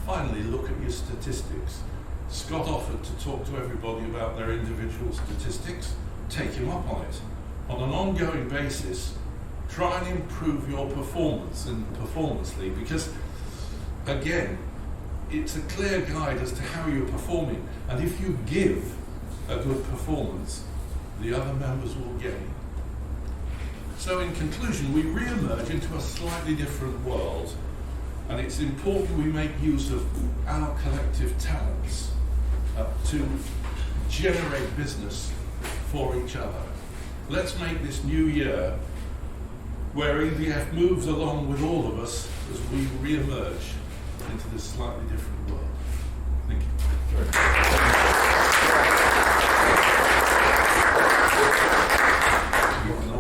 Finally, look at your statistics. Scott offered to talk to everybody about their individual statistics. Take him up on it. On an ongoing basis, try and improve your performance in Performance League, because, again, it's a clear guide as to how you're performing. And if you give a good performance, the other members will gain. So in conclusion, we re-emerge into a slightly different world, and it's important we make use of our collective talents to generate business for each other. Let's make this new year where EBF moves along with all of us as we re-emerge into this slightly different world. Thank you. We can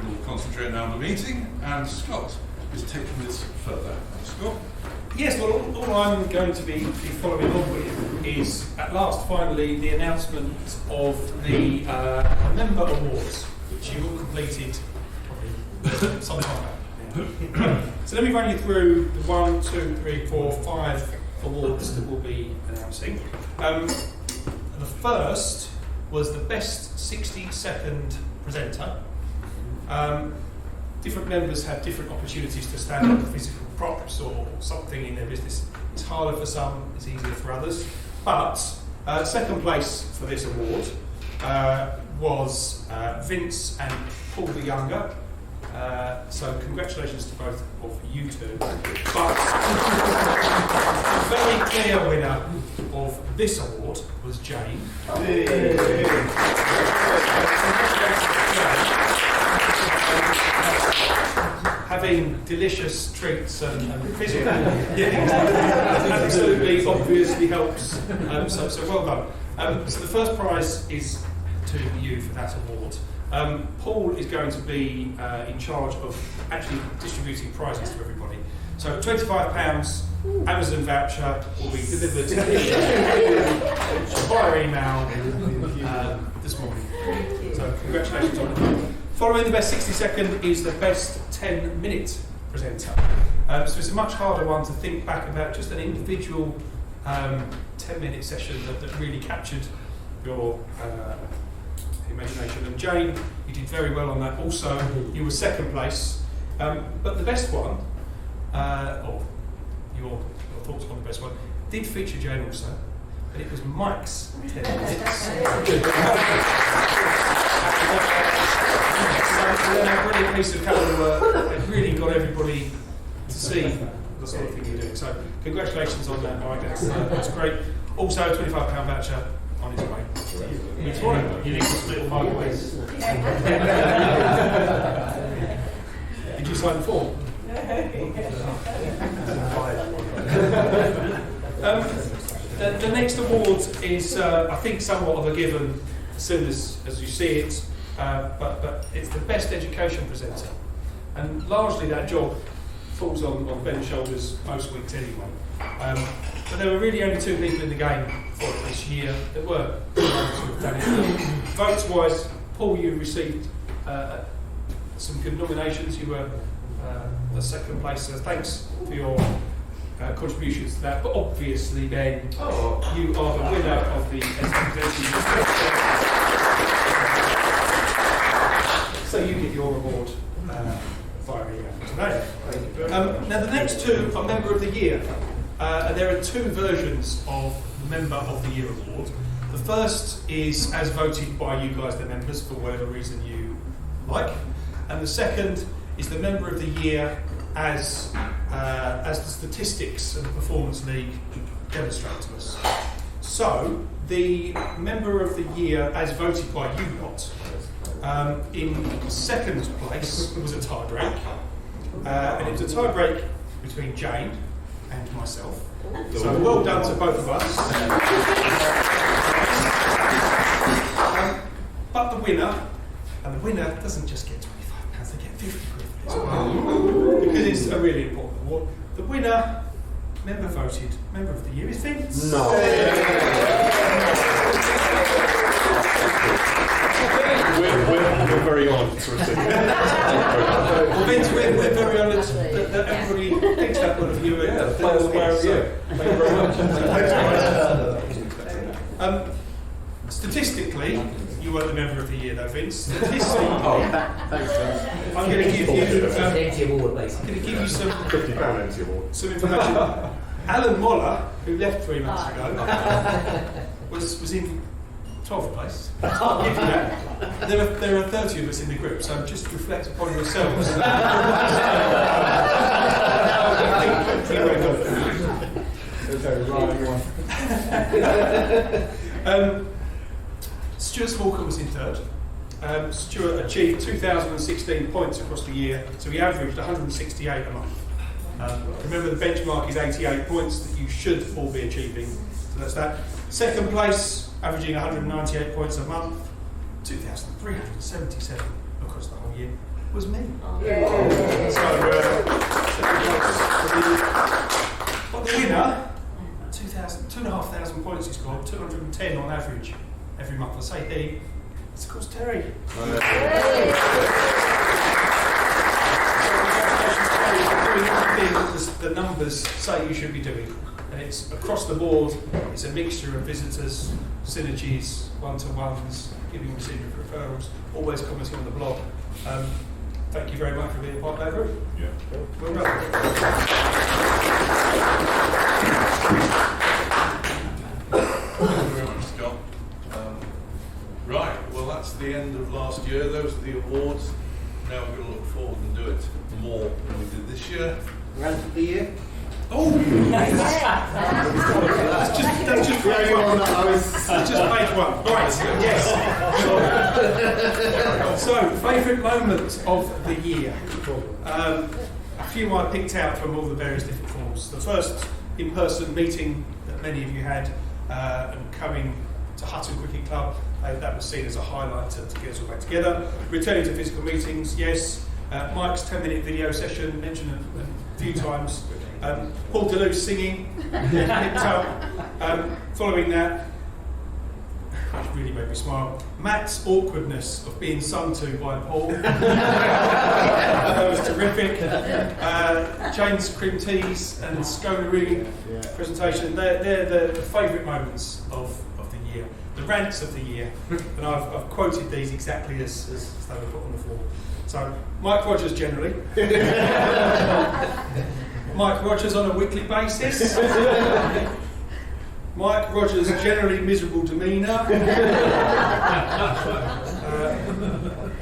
all concentrate now on the meeting, and Scott is taking this further. Scott? Yes, well, all I'm going to be following on with is, at last, finally, the announcement of the member awards, which you all completed some time ago. So let me run you through the 1, 2, 3, 4, 5 awards that we'll be announcing. The first was the best 60-second presenter. Different members have different opportunities to stand up for physical props or something in their business. It's harder for some, it's easier for others. But second place for this award was Vince and Paul the Younger. So congratulations to both of you two. But the very clear winner of this award was Jane. Having delicious treats and physical absolutely obviously helps. So well done. So the first prize is to you for that award. Paul is going to be in charge of actually distributing prizes to everybody. So £25 Amazon voucher will be delivered via email this morning. So congratulations on that. Following the best 60-second is the best 10-minute presenter. So it's a much harder one to think back about, just an individual 10-minute session that really captured your imagination. And Jane, you did very well on that. Also, you were second place. But the best one, or your thoughts on the best one, did feature Jane also, but it was Mike's 10 minutes. A brilliant piece of calendar work. It really got everybody to see the sort of thing you're doing. So congratulations on that, Mike. That's great. Also, a £25 voucher on its way. It's right. You need to split 5 ways. Did you sign the form? The next award is, I think, somewhat of a given as soon as you see it. But it's the best education presenter, and largely that job falls on Ben's shoulders most weeks anyway. But there were really only 2 people in the game for it this year. There were others who have done it. Votes-wise, Paul, you received some good nominations. You were the second place, so thanks for your contributions to that. But obviously, Ben, you are the winner of the SPZ. So you get your reward via email today. Now the next 2 are Member of the Year. There are 2 versions of the Member of the Year award. The first is as voted by you guys, the members, for whatever reason you like. And the second is the Member of the Year as the statistics of the Performance League demonstrate to us. So the Member of the Year as voted by you lot, in second place was a tie break, and it was a tie break between Jane and myself. So well done to both of us. But the winner doesn't just get £25, they get 50 quid as well, because it's a really important award. The winner, member voted, Member of the Year is Vince. No. We're very honoured to receive it. Well, Vince, we're very honoured that everybody thinks that one of you and they're aware of you. Thank you very much. Statistically, you weren't the Member of the Year though, Vince. Statistically, thanks, Vince. I'm going to give you empty award, basically. I'm going to give you some £50 empty award. Some information. Alan Moller, who left 3 months ago, was in 12th place. I'll give you that. There are 30 of us in the group, so just reflect upon yourselves. Stuart Smallcott was in 3rd. Stuart achieved 2,016 points across the year, so he averaged 168 a month. Remember, the benchmark is 88 points that you should all be achieving, so that's that. Second place, averaging 198 points a month, 2,377 across the whole year, was me. But the winner, 2,500 points he scored, 210 on average every month. I say he, it's of course Terry. Doing because the numbers say you should be doing. And it's across the board, it's a mixture of visitors, synergies, one-to-ones, giving and receiving referrals, always commenting on the blog. Thank you very much for being a part of that group. Yeah. Well done. Thank you very much, Scott. Right, well that's the end of last year. Those are the awards. Now we're going to look forward and do it more than we did this year. Rant of the year. Oh! That's just page one. Just page one. Right, yes. So, favourite moment of the year. A few I picked out from all the various different forms. The first in-person meeting that many of you had and coming to Hutton Cricket Club, that was seen as a highlight to get us all back together. Returning to physical meetings, yes. Mike's 10-minute video session, mentioned a few times. Paul Deleuze singing, picked up. Following that, which really made me smile, Matt's awkwardness of being sung to by Paul. That was terrific. Jane's cream teas and sconery presentation, they're the favourite moments of the year. The rants of the year, and I've quoted these exactly as they were put on the floor. So, Mike Rogers generally. Mike Rogers on a weekly basis. Mike Rogers' generally miserable demeanour.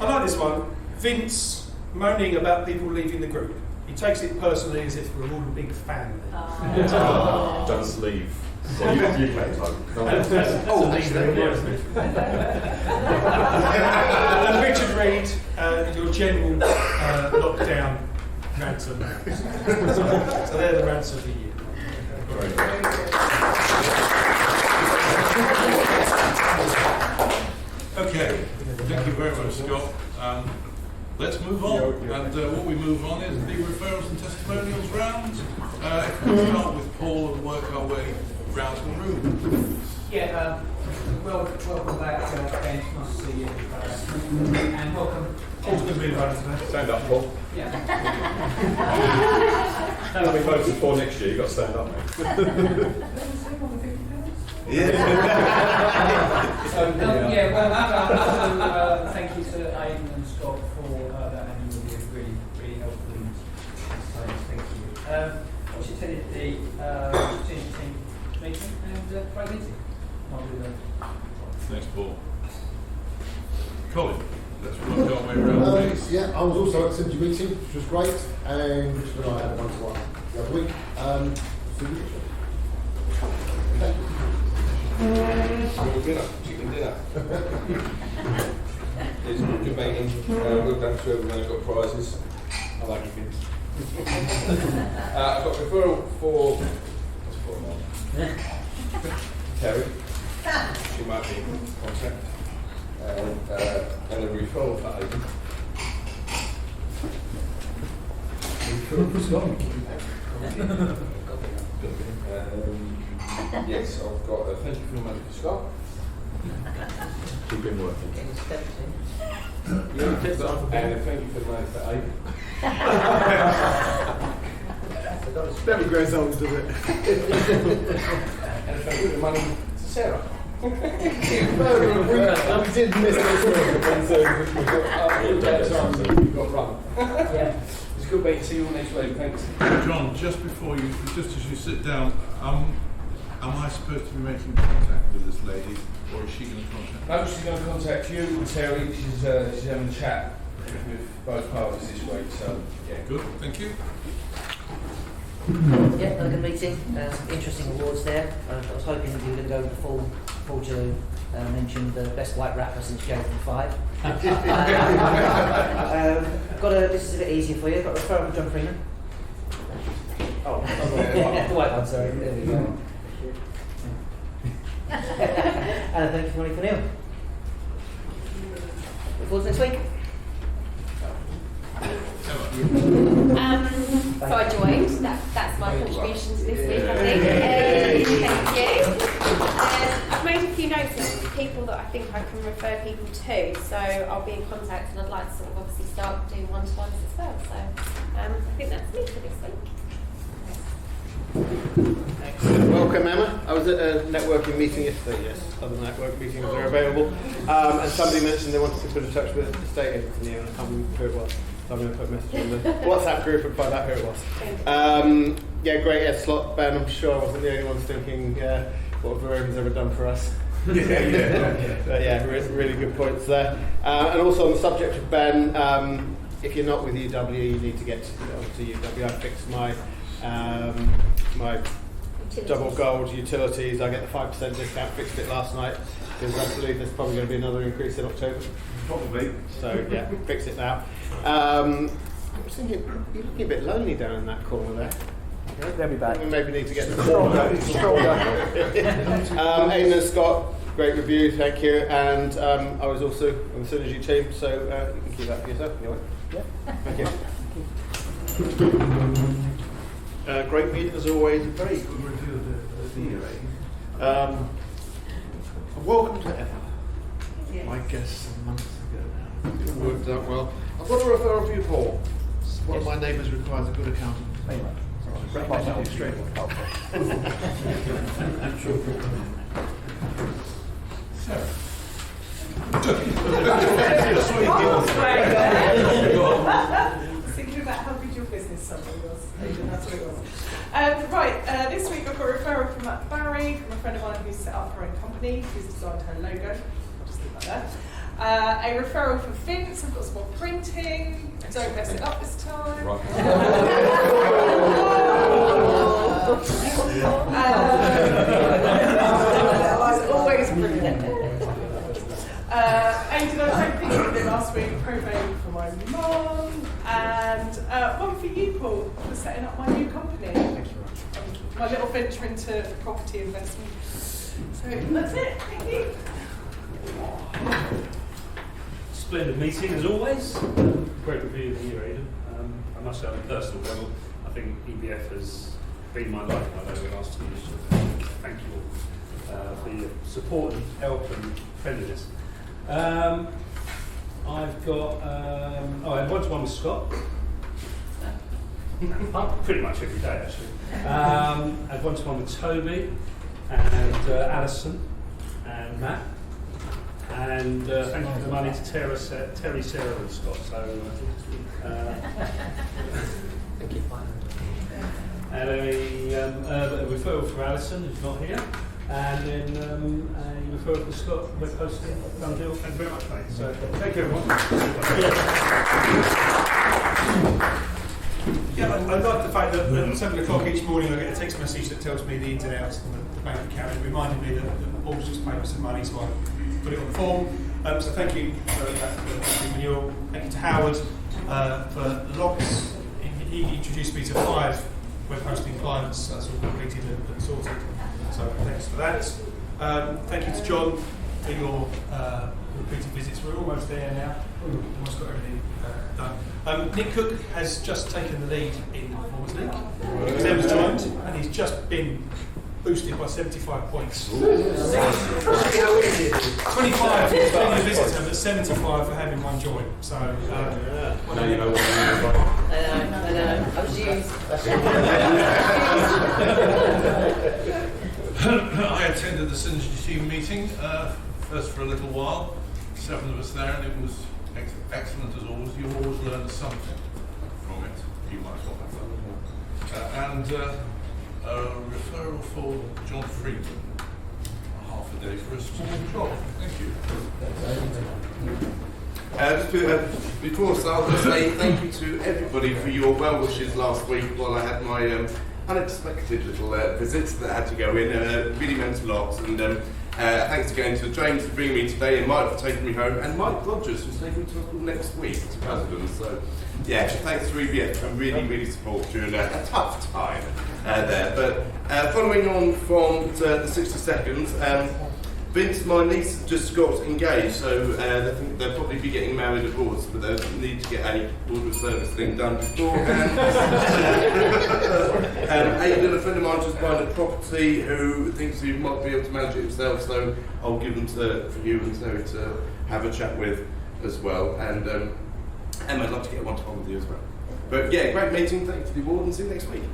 I like this one. Vince moaning about people leaving the group. He takes it personally as if we're all a big family. Don't leave. Well, you play time. And Richard Reed, your general lockdown rants and rants. So they're the rants of the year. Okay, thank you very much, Scott. Let's move on. And what we move on is the referrals and testimonials round. If we start with Paul and work our way round the room. Yeah, welcome back, James. Nice to see you. And welcome. Paul's going to be invited today. Stand up, Paul. Yeah. That'll be voted for next year. You've got to stand up, mate. Well, thank you to Aidan and Scott for that annual review. Really helpful in thank you. I was attended the senior team meeting and great meeting. Thanks, Paul. Colin, let's work our way around, please. Yeah, I was also at the Synergy meeting, which was great, and I had a one-to-one the other week. Chicken dinner. It's a good meeting. Well done to everyone who's got prizes. I like it. I've got a referral for Terry. She might be in contact. And a referral for Aidan. Yes, I've got a thank you for the money for Scott. Keep him working. And a thank you for the money for Aidan. Never grows old, does it? And a thank you for the money to Sarah. We did miss this We've got run. Yeah. It's a good way to see you all next week. Thanks. John, just as you sit down, am I supposed to be making contact with this lady, or is she going to contact me? No, she's going to contact you and Terry. She's having a chat with both parties this week. So yeah, good. Thank you. Yeah, another good meeting. Some interesting awards there. I was hoping that you were going to go with the full to mention the best white rapper since Jason 5. This is a bit easier for you. I've got a referral from John Freeman. Oh, the white one, sorry. There we go. And thank you for Monique Neil. Look forward to next week. So I joined. That's my contribution to this week, I think. Thank you. I've made a few notes of people that I think I can refer people to, so I'll be in contact, and I'd like to sort of obviously start doing one-to-ones as well. So I think that's me for this week. Excellent. Welcome, Emma. I was at a networking meeting yesterday, yes. Other network meetings are available. And somebody mentioned they wanted to put in touch with the estate agents in the area. I can't remember who it was. So I'm going to put a message on the WhatsApp group and find out who it was. Yeah, great slot, Ben. I'm sure I wasn't the only one thinking what have Verone's ever done for us. Really good points there. And also on the subject of Ben, if you're not with UW, you need to get to UW. I fixed my my double gold utilities. I get the 5% discount. Fixed it last night because I believe there's probably going to be another increase in October. Probably. So yeah, fix it now. I was thinking you're looking a bit lonely down in that corner there. They'll be back. We maybe need to get stronger. Aidan and Scott, great review, thank you. And I was also on the Synergy team, so you can keep that for yourself. Yeah. Thank you. Great meeting as always, a very good review of the year. Welcome to Emma. Yes. My guest some months ago now. It worked out well. I've got a referral for you, Paul. One of my neighbours requires a good accountant. Straight away. Sarah. Thinking about how good your business something was. That's what it was. This week I've got a referral from Matt Barry, from a friend of mine who's set up her own company, who's designed her logo. I'll just leave that there. A referral for Vince, I've got some more printing. Don't mess it up this time. It's always brilliant. Aidan, I don't think you did last week, probate for my mum, and one for you, Paul, for setting up my new company. Thank you. My little venture into property investment. So that's it. Thank you. Splendid meeting as always. Great review of the year, Aidan. I must say on a personal level, I think EBF has been my lifeblood over the last 2 years. So thank you all for your support and help and friendliness. I've got I had one-to-one with Scott. Pretty much every day actually. I had one-to-one with Toby and Alison and Matt. And thank you for the money to Terry, Sarah and Scott. So Thank you. and a referral for Alison, who's not here. And then a referral for Scott, we're posting, done deal. Thank you very much, mate. So thank you, everyone. Yeah, I love the fact that at 7 o'clock each morning I get a text message that tells me the ins and outs of the bank account. It reminded me that the board's just paying some money, so I put it on the form. So thank you for that renewal. Thank you to Howard for logs. He introduced me to 5 web hosting clients. That's all completed and sorted. So thanks for that. Thank you to John for your repeated visits. We're almost there now. Almost got everything done. Nick Cook has just taken the lead in the Performance League. Emma's joined, and he's just been boosted by 75 points. 25 for being a visitor, but 75 for having one join. So, now you know what I know. I was used. I attended the Synergy team meeting, first for a little while, 7 of us there, and it was excellent as always. You always learn something from it. You might as well have that. And a referral for John Freeman, half a day for a small job. Thank you. Before I start, I want to say thank you to everybody for your well wishes last week while I had my unexpected little visits that had to go in. Really meant a lot. And thanks again to James for bringing me today, and Mike for taking me home, and Mike Rogers who's taking me to next week to President. So, yeah, thanks to EBF for really support during a tough time there. But following on from the 60 seconds, Vince, my niece, just got engaged, so I think they'll probably be getting married abroad, but they'll need to get a order of service thing done beforehand. Aidan, a friend of mine, just buying a property who thinks he might be able to manage it himself, so I'll give them for you and Terry to have a chat with as well. And Emma, I'd love to get one-to-one with you as well. But yeah, great meeting. Thanks for the award, and see you next week.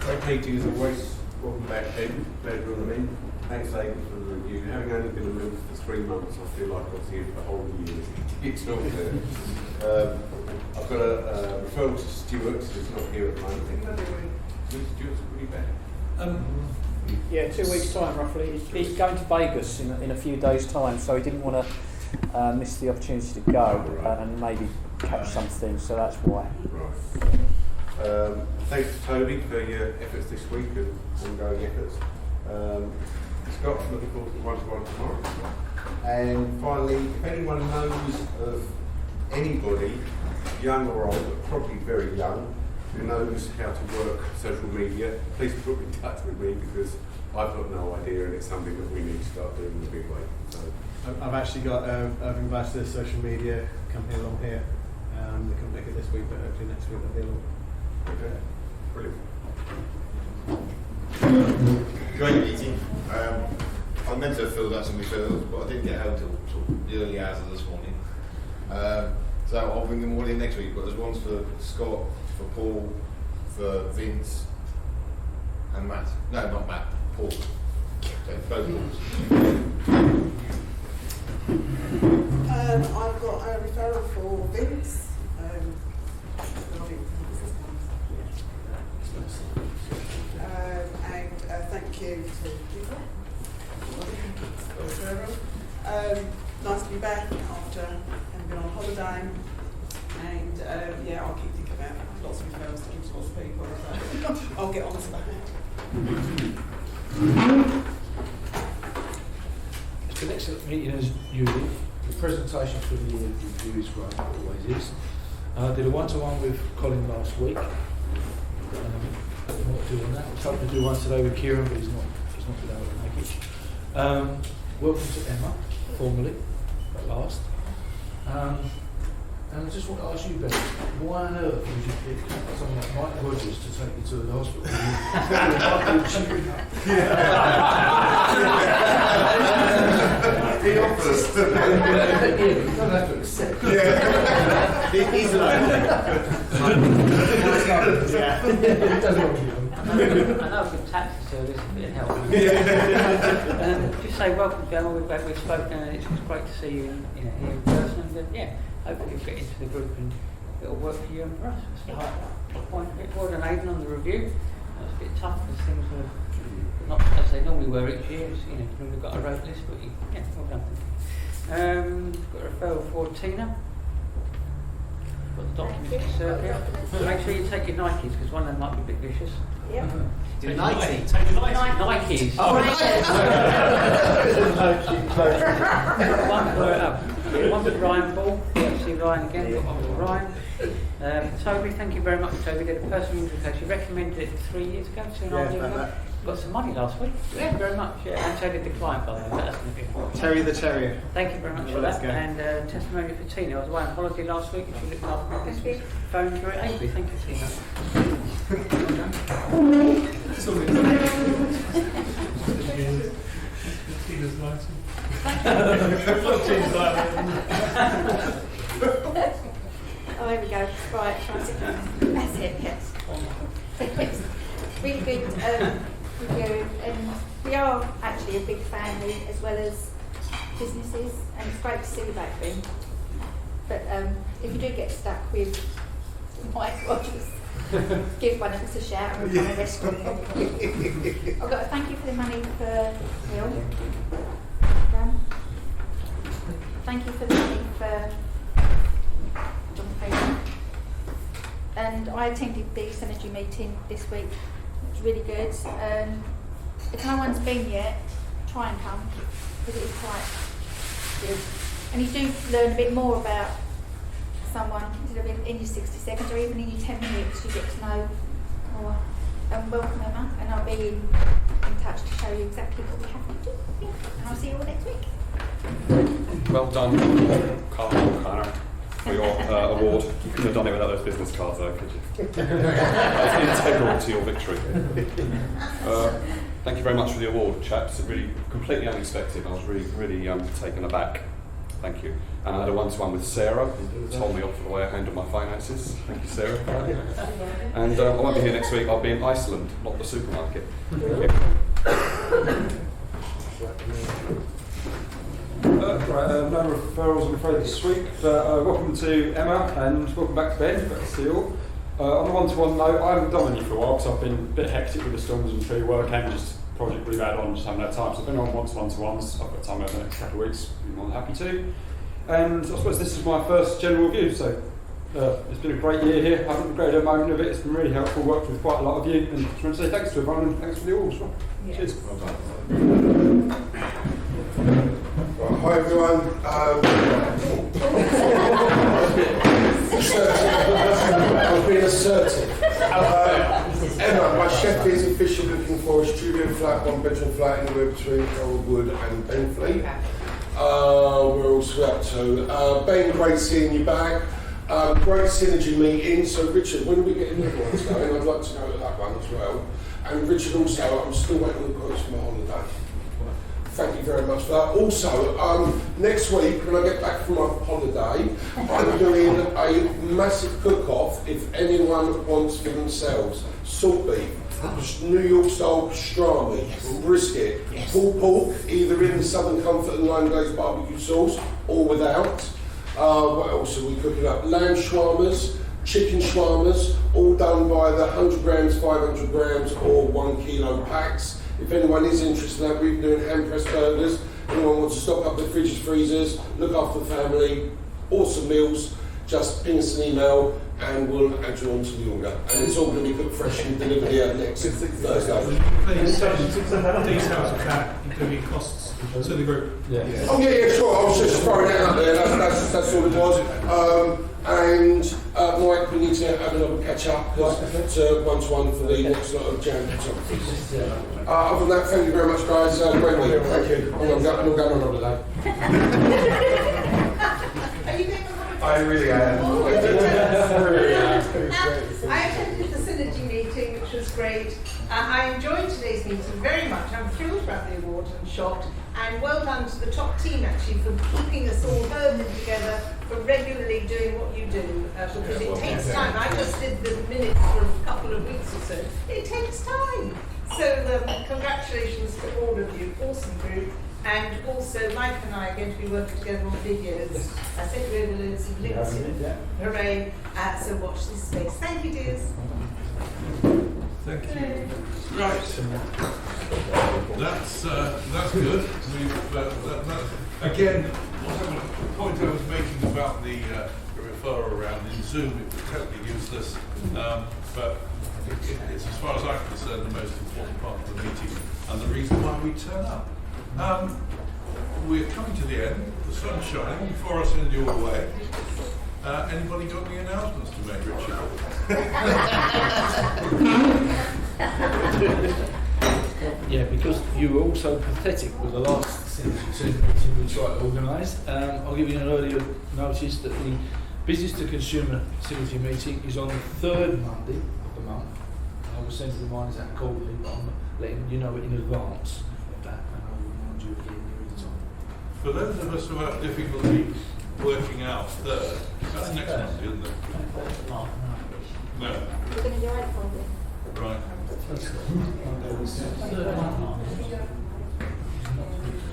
Okay, to as always, welcome back, Ed. Glad you're on the in. Thanks, Aidan, for the review. Having only been on the for 3 months, I feel like I was here for the whole year. It's not there. I've got a referral to Stuart, who's not here at the moment. Think about it when Stuart's really bad. Yeah, 2 weeks' time roughly. He's going to Vegas in a few days' time, so he didn't want to miss the opportunity to go and maybe catch something, so that's why. Right. Thanks to Toby for your efforts this week and ongoing efforts. Scott, looking forward to the one-to-one tomorrow. And finally, if anyone knows of anybody, young or old, but probably very young, who knows how to work social media, please put in touch with me because I've got no idea and it's something that we need to start doing in a big way. So, I've actually got Irving Baxter's social media company along here. They couldn't make it this week, but hopefully next week they'll be along. Okay, brilliant. Great meeting. I meant to have filled out some referrals, but I didn't get home till sort of the early hours of this morning. So I'll bring them all in next week. But there's ones for Scott, for Paul, for Vince, and Matt. No, not Matt. Paul. So both Pauls. I've got a referral for Vince. And thank you to Hugo for the referral. Nice to be back after having been on holiday. And I'll keep thinking about lots of referrals to give to lots of people. So I'll get on to that. It's been an excellent meeting as usual. The presentation for the year review is great, it always is. I did a one-to-one with Colin last week. Not doing that. I was hoping to do one today with Kieran, but he's not been able to make it. Welcome to Emma, formally, at last. And I just want to ask you, Ben, why on earth would you pick someone like Mike Rogers to take you to the hospital? He offers. You don't have to accept. He's alone. I know from taxi service, a bit of help. Just say welcome, Gemma. We've spoken, and it's great to see you here in person. And hopefully you'll get into the group and it'll work for you and for us. That's the high point. A bit more than Aidan on the review. That was a bit tough because things were not as they normally were each year. You've normally got a road list, but well done. Got a referral for Tina. Got the documents to serve here. Make sure you take your Nikes because one of them might be a bit vicious. Yep. Take Nike. Nikes. Oh, One for Ryan Paul. See Ryan again. Got one for Ryan. Toby, thank you very much, Toby. Did a personal injury case. You recommended it 3 years ago, 2.5 years ago. Got some money last week. Thank you very much. And so did the client, by the way. That's going to be Terry the Terrier. Thank you very much for that. And testimony for Tina. I was away on holiday last week. If you looked after me this week, phoned her at 8. Thank you, Tina. Tina's lighting. Oh, here we go. Right, that's it, yes. Really good review, and we are actually a big family as well as businesses, and it's great to see you back then. But if you do get stuck with Mike Rogers, give one of us a shout and we'll come and rescue you. I've got to thank you for the money for Will. Thank you for the money for John Payton. And I attended the Synergy meeting this week. It was really good. If no one's been yet, try and come because it is quite good. And you do learn a bit more about someone in your 60 seconds or even in your 10 minutes. You get to know more. Welcome, Emma, and I'll be in touch to show you exactly what we have to do. And I'll see you all next week. Well done, Carl O'Connor, for your award. You couldn't have done it without those business cards, though, could you? That's integral to your victory. Thank you very much for the award, chaps. Really completely unexpected. I was really taken aback. Thank you. And I had a one-to-one with Sarah, who told me off for the way I handle my finances. Thank you, Sarah. And I won't be here next week. I'll be in Iceland, not the supermarket. No referrals, I'm afraid, this week. But welcome to Emma and welcome back to Ben. Great to see you all. On a one-to-one note, I haven't done any for a while because I've been a bit hectic with the storms and tree work and just project we've had on, just haven't had time. So if anyone wants one-to-ones, I've got time over the next couple of weeks. I'd be more than happy to. And I suppose this is my first general review, so it's been a great year here. I haven't regretted a moment of it. It's been really helpful. Worked with quite a lot of you, and just want to say thanks to everyone and thanks for the awards. Yeah. Cheers. Hi everyone. I was being assertive. Emma, my chef is officially looking for a studio flat, one-bedroom flat anywhere between Elwood and Benfleet. We're also up to Ben, great seeing you back. Great synergy meeting. So Richard, when are we getting the other ones going? I'd like to know that one as well. And Richard, also, I'm still waiting on the quotes for my holiday. Thank you very much for that. Also, next week when I get back from my holiday, I'm doing a massive cook-off if anyone wants for themselves. Salt beef, New York style pastrami, brisket, pulled pork, either in the Southern Comfort and Lime Glazed barbecue sauce or without. What else are we cooking up? Lamb shawarmas, chicken shawarmas, all done by the 100 grams, 500 grams or 1 kilo packs. If anyone is interested in that, we've been doing hand-pressed burgers. Anyone wants to stock up their fridges, freezers, look after the family, awesome meals, just ping us an email and we'll add you onto the order. And it's all going to be cooked fresh and delivered here next Thursday. Details of that, including costs to the group. Oh yeah, sure. I was just throwing it out there. That's all it was. And Mike, we need to have another catch up to one-to-one for the next lot of Jan. Other than that, thank you very much, guys. Great week. Thank you. I'm not going on holiday. Are you going on I really am. I attended the Synergy meeting, which was great. I enjoyed today's meeting very much. I'm thrilled about the award and shocked. And well done to the top team actually for keeping us all herded together, for regularly doing what you do, because it takes time. I just did the minutes for a couple of weeks or so. It takes time. So congratulations to all of you, awesome group. And also Mike and I are going to be working together on videos. I sent you over loads of links. Hooray. So watch this space. Thank you, dears. Thank you. Right. That's good. Again, the point I was making about the referral around in Zoom, it was totally useless. But it's, as far as I'm concerned, the most important part of the meeting and the reason why we turn up. We're coming to the end. The sun's shining before us and your way. Anybody got any announcements to make, Richard? Yeah, because you were also pathetic with the last Synergy meeting we tried to organise. I'll give you an earlier notice that the Business to Consumer Synergy meeting is on the third Monday of the month. I will send reminders out quarterly, but I'm letting you know it in advance of that, and I will remind you again near the time. For those of us who have difficulty working out third, that's next Monday, isn't it? No. We're going to do it probably. Right.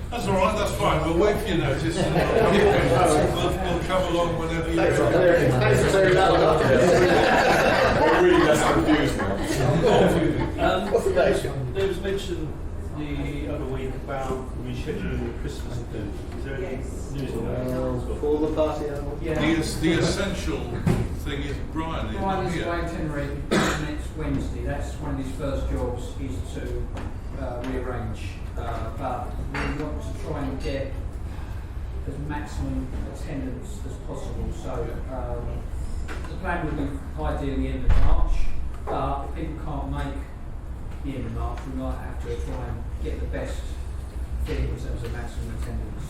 That's all right, that's fine. We'll wait for your notice. We'll come along whenever you're ready. Thanks for clearing that one up. We're really less confused now. What's the date? There was mention the other week about rescheduling the Christmas event. Is there any news on that? For the party? Yeah. The essential thing is Brian. Brian is here. away in Tenerife next Wednesday. That's one of his first jobs, is to rearrange. But we want to try and get as maximum attendance as possible. So the plan would be ideally end of March. But if people can't make the end of March, we might have to try and get the best thing in terms of maximum attendance.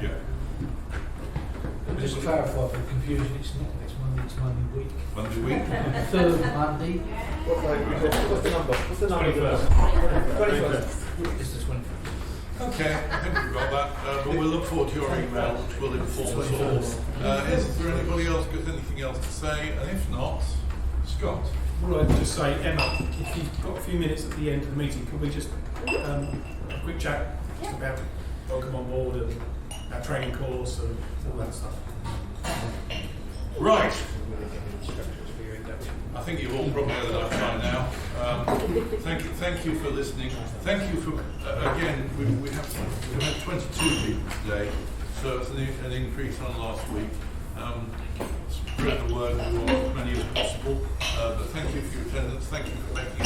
Yeah. Just to clarify for confusion, it's not next Monday, it's Monday week. Monday week? Third Monday. What's the number? What's the number? 21st. 21st. It's the 21st. Okay, I think we've got that. but we'll look forward to your email, which will inform us all. Is there anybody else got anything else to say? And if not, Scott. Well, I'd just say, Emma, if you've got a few minutes at the end of the meeting, could we just a quick chat just about welcome on board and our training course and all that stuff? Right. I think you've all probably had enough time now. Thank you for listening. Thank you for again. We had 22 people today, so it's an increase on last week. Spread the word to as many as possible. But thank you for your attendance. Thank you for making